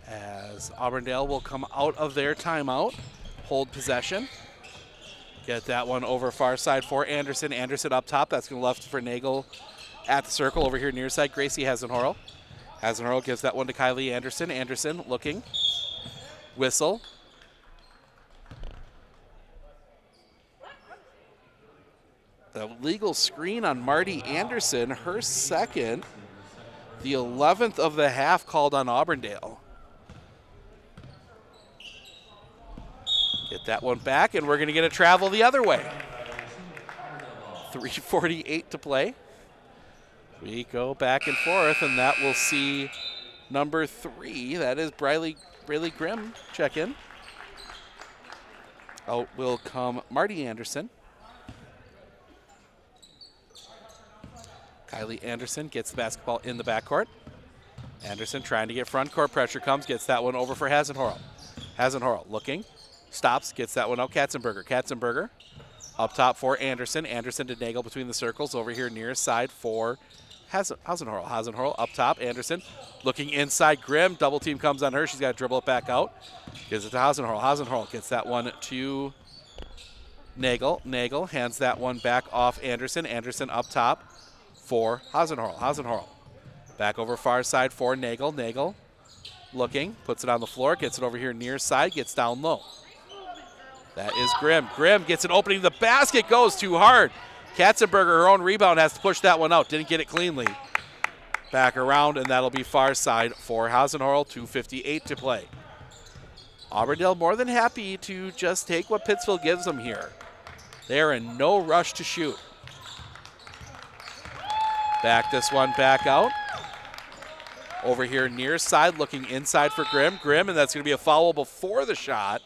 As Auburndale will come out of their timeout, hold possession. Get that one over far side for Anderson. Anderson up top. That's going to left for Nagel at the circle over here near side. Gracie Hasenhorl. Hasenhorl gives that one to Kylie Anderson. Anderson looking. Whistle. The legal screen on Marty Anderson, her second. The 11th of the half called on Auburndale. Get that one back, and we're going to get a travel the other way. 3:48 to play. We go back and forth, and that will see number 3. That is Braylee Grimm check in. Out will come Marty Anderson. Kylie Anderson gets the basketball in the backcourt. Anderson trying to get front court pressure comes, gets that one over for Hasenhorl. Hasenhorl looking. Stops, gets that one out. Katzenberger up top for Anderson. Anderson to Nagel between the circles over here near side for Hasenhorl. Hasenhorl up top. Anderson looking inside. Grimm. Double team comes on her. She's got to dribble it back out. Gives it to Hasenhorl. Hasenhorl gets that one to Nagel. Nagel hands that one back off Anderson. Anderson up top for Hasenhorl. Hasenhorl back over far side for Nagel. Nagel looking. Puts it on the floor. Gets it over here near side. Gets down low. That is Grimm. Grimm gets an opening. The basket goes too hard. Katzenberger, her own rebound, has to push that one out. Didn't get it cleanly. Back around, and that'll be far side for Hasenhorl. 2:58 to play. Auburndale more than happy to just take what Pittsville gives them here. They're in no rush to shoot. Back this one back out. Over here near side, looking inside for Grimm. Grimm, and that's going to be a foul before the shot.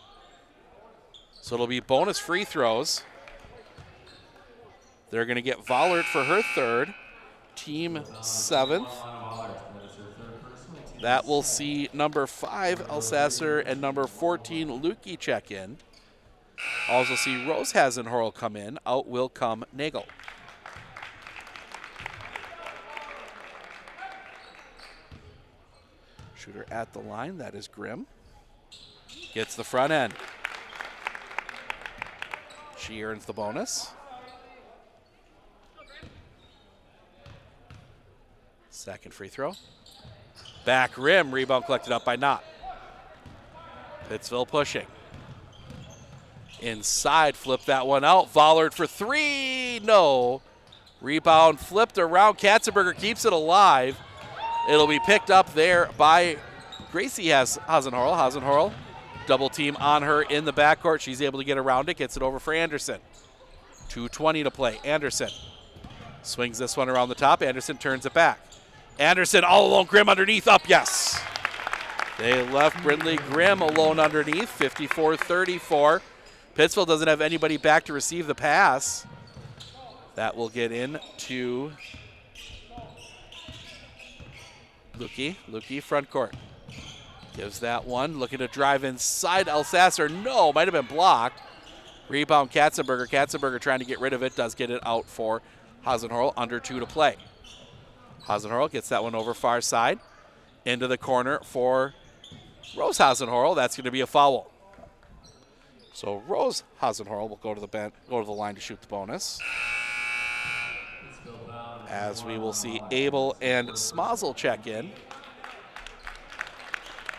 So it'll be bonus free throws. They're going to get Vollert for her third, team 7th. That will see number 5, Elsasser, and number 14, Lukey check in. Also see Rose Hasenhorl come in. Out will come Nagel. Shooter at the line, that is Grimm. Gets the front end. She earns the bonus. Second free throw. Back rim, rebound collected up by Knott. Pittsville pushing. Inside, flip that one out. Vollert for 3, no. Rebound flipped around. Katzenberger keeps it alive. It'll be picked up there by Gracie Hasenhorl. Hasenhorl, double team on her in the backcourt. She's able to get around it, gets it over for Anderson. 2:20 to play. Anderson swings this one around the top. Anderson turns it back. Anderson all alone, Grimm underneath, up, yes. They left Brindley Grimm alone underneath, 54-34. Pittsville doesn't have anybody back to receive the pass. That will get in to Lukey front court. Gives that one, looking to drive inside Elsasser. No, might have been blocked. Rebound Katzenberger. Katzenberger trying to get rid of it, does get it out for Hasenhorl, under 2 to play. Hasenhorl gets that one over far side. Into the corner for Rose Hasenhorl. That's going to be a foul. So Rose Hasenhorl will go to the line to shoot the bonus. As we will see Abel and Smazel check in.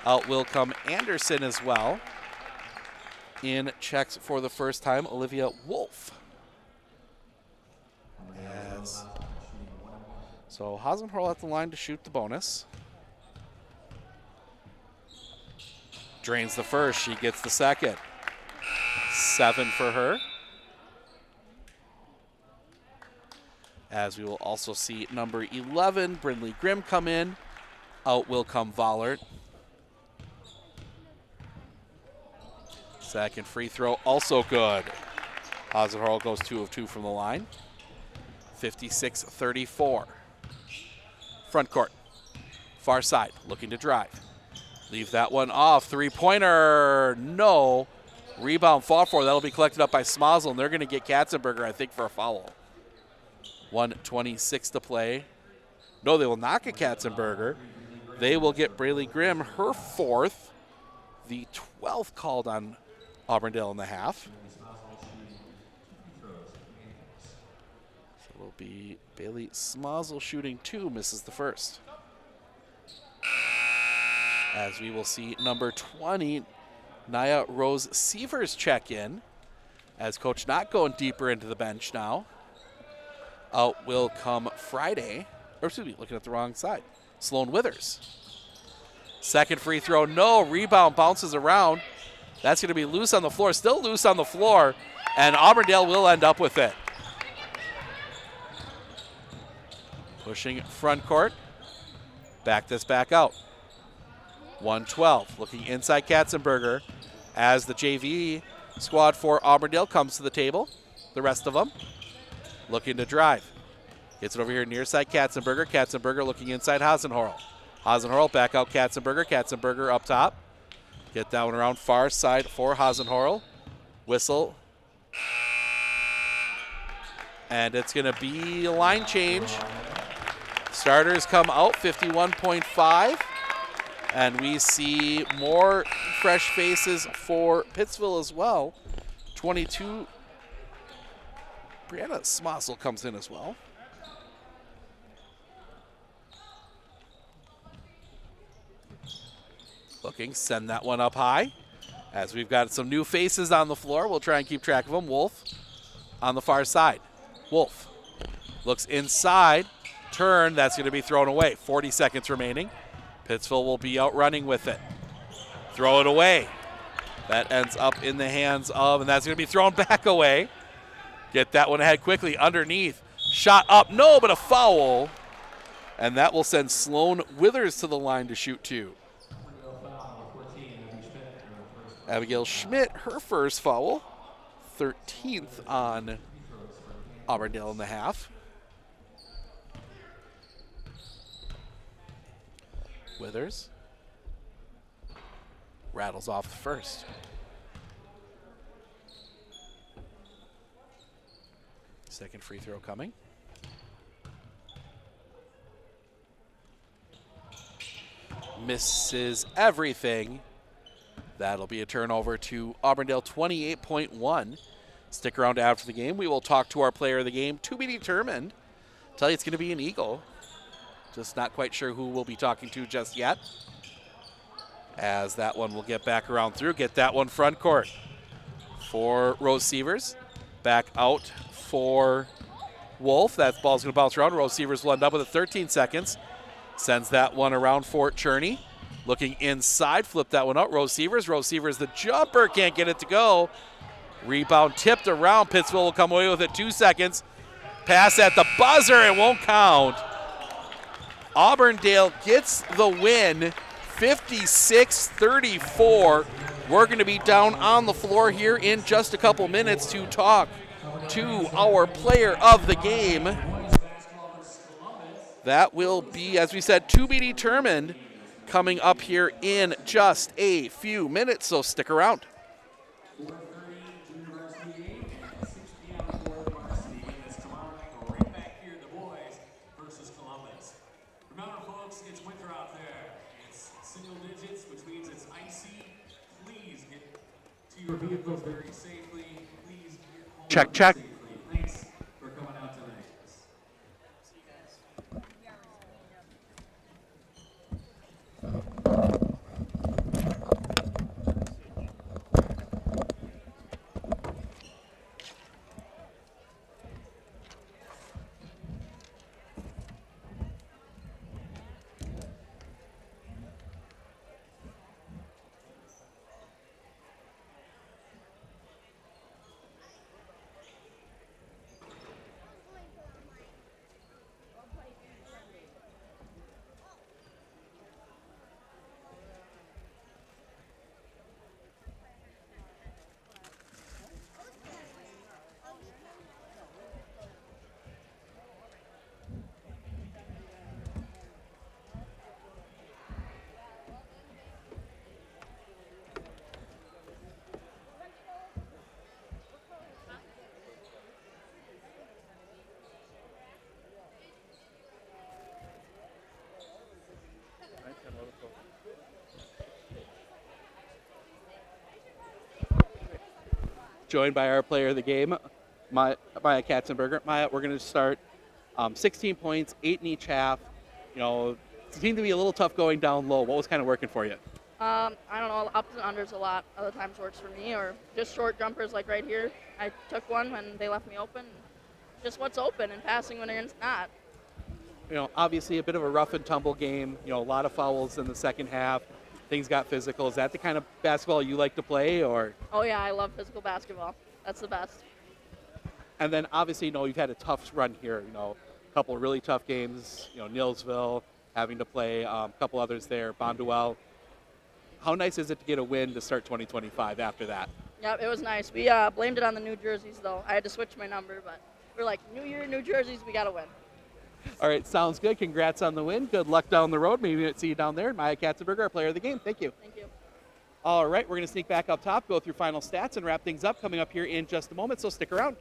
Out will come Anderson as well. In checks for the first time, Olivia Wolf. So Hasenhorl at the line to shoot the bonus. Drains the first, she gets the second. 7 for her. As we will also see number 11, Brindley Grimm, come in. Out will come Vollert. Second free throw, also good. Hasenhorl goes 2 of 2 from the line. 56-34. Front court, far side, looking to drive. Leave that one off. Three-pointer, no. Rebound fought for. That'll be collected up by Smozzle, and they're going to get Katzenberger, I think, for a foul. 1:26 to play. No, they will not get Katzenberger. They will get Braylee Grimm, her fourth. The 12th called on Auburndale in the half. So it'll be Bailey Smozzle shooting 2, misses the first. As we will see number 20, Naya Rose Sievers check in. As Coach Knott going deeper into the bench now. Out will come Friday, or excuse me, looking at the wrong side. Sloan Withers. Second free throw, no. Rebound bounces around. That's going to be loose on the floor, still loose on the floor, and Auburndale will end up with it. Pushing front court. Back this back out. 1:12, looking inside Katzenberger as the JV squad for Auburndale comes to the table. The rest of them looking to drive. Gets it over here near side Katzenberger. Katzenberger looking inside Hasenhorl. Hasenhorl back out Katzenberger. Katzenberger up top. Get down around far side for Hasenhorl. Whistle. And it's going to be a line change. Starters come out, 51.5. And we see more fresh faces for Pittsville as well. 22. Brianna Smossel comes in as well. Looking, send that one up high. As we've got some new faces on the floor, we'll try and keep track of them. Wolf on the far side. Wolf looks inside, turn, that's going to be thrown away. 40 seconds remaining. Pittsville will be out running with it. Throw it away. That ends up in the hands of, and that's going to be thrown back away. Get that one ahead quickly, underneath. Shot up, no, but a foul. And that will send Sloan Withers to the line to shoot 2. Abigail Schmidt, her first foul. 13th on Auburndale in the half. Withers rattles off the first. Second free throw coming. Misses everything. That'll be a turnover to Auburndale, 28.1. Stick around after the game. We will talk to our player of the game, to be determined. Tell you it's going to be an Eagle. Just not quite sure who we'll be talking to just yet. As that one will get back around through. Get that one front court for Rose Sievers. Back out for Wolf. That ball's going to bounce around. Rose Sievers will end up with it 13 seconds. Sends that one around for Cherney. Looking inside, flip that one out. Rose Sievers, the jumper, can't get it to go. Rebound tipped around. Pittsville will come away with it. 2 seconds. Pass at the buzzer, it won't count. Auburndale gets the win, 56-34. We're going to be down on the floor here in just a couple minutes to talk to our player of the game. That will be, as we said, to be determined, coming up here in just a few minutes, so stick around. Remember, folks, it's winter out there. It's single digits, which means it's icy. Please get to your vehicles very safely. Please get home Check, check. safely. Thanks for coming out tonight. joined by our player of the game, Maya Katzenberger. Maya, we're going to start 16 points, 8 in each half. You know, it seemed to be a little tough going down low. What was kind of working for you? I don't know, ups and unders a lot. Other times works for me, or just short jumpers like right here. I took one when they left me open. Just what's open and passing when it's not. You know, obviously a bit of a rough and tumble game. You know, a lot of fouls in the second half. Things got physical. Is that the kind of basketball you like to play, or? Oh yeah, I love physical basketball. That's the best. And then obviously, you know, you've had a tough run here. You know, a couple of really tough games. You know, Neillsville having to play, a couple others there, Bonduelle. How nice is it to get a win to start 2025 after that? Yep, it was nice. We blamed it on the New Jerseys though. I had to switch my number, but we're like, New Year, New Jerseys, we gotta win. All right, sounds good. Congrats on the win. Good luck down the road. Maybe we'll see you down there. Maya Katzenberger, our player of the game. Thank you. Thank you. All right, we're going to sneak back up top, go through final stats, and wrap things up coming up here in just a moment, so stick around.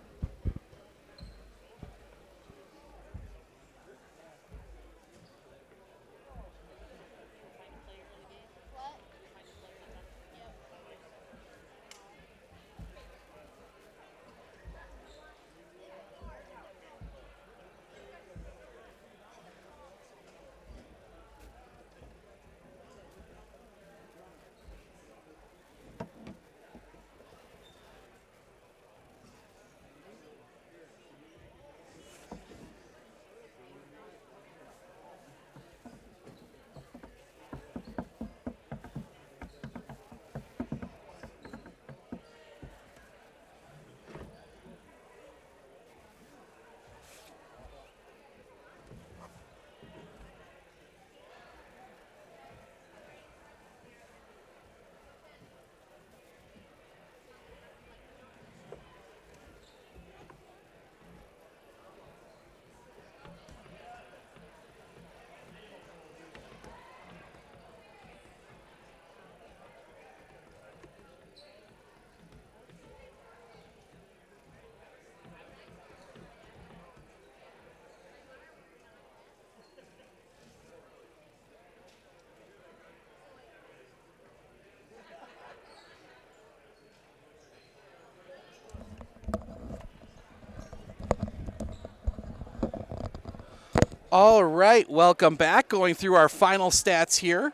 All right, welcome back. Going through our final stats here.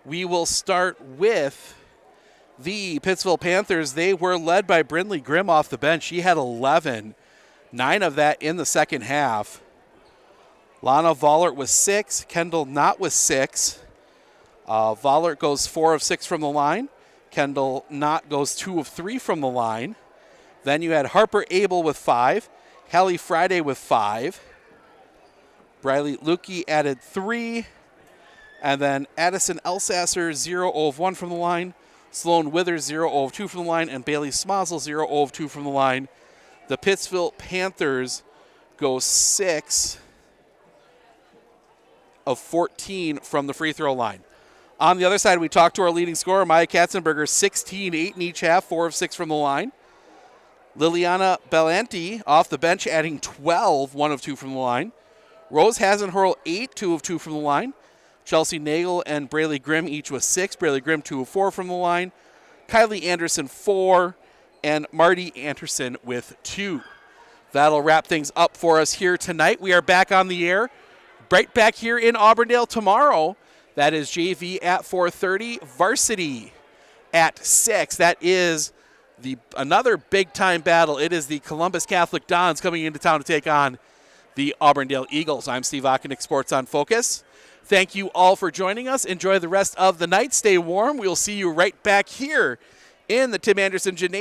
We will start with the Pittsville Panthers. They were led by Brindley Grimm off the bench. She had 11, 9 of that in the second half. Lana Vollert was 6, Kendall Knott was 6. Vollert goes 4 of 6 from the line. Kendall Knott goes 2 of 3 from the line. Then you had Harper Abel with 5, Hallie Friday with 5. Briley Lukey added 3. And then Addison Elsasser, 0 of 1 from the line. Sloan Withers, 0 of 2 from the line. And Bailey Smozzle, 0 of 2 from the line. The Pittsville Panthers go 6 of 14 from the free throw line. On the other side, we talked to our leading scorer, Maya Katzenberger, 16, 8 in each half, 4 of 6 from the line. Liliana Belanti off the bench, adding 12, 1 of 2 from the line. Rose Hasenhurl, 8, 2 of 2 from the line. Chelsea Nagel and Braley Grimm each with 6. Braley Grimm, 2 of 4 from the line. Kylie Anderson, 4. And Marty Anderson with 2. That'll wrap things up for us here tonight. We are back on the air, right back here in Auburndale tomorrow. That is JV at 4:30, varsity at 6. That is another big-time battle. It is the Columbus Catholic Dons coming into town to take on the Auburndale Eagles. I'm Steve Ockenick, Sports on Focus. Thank you all for joining us. Enjoy the rest of the night. Stay warm. We'll see you right back here in the Tim Anderson Gymnasium.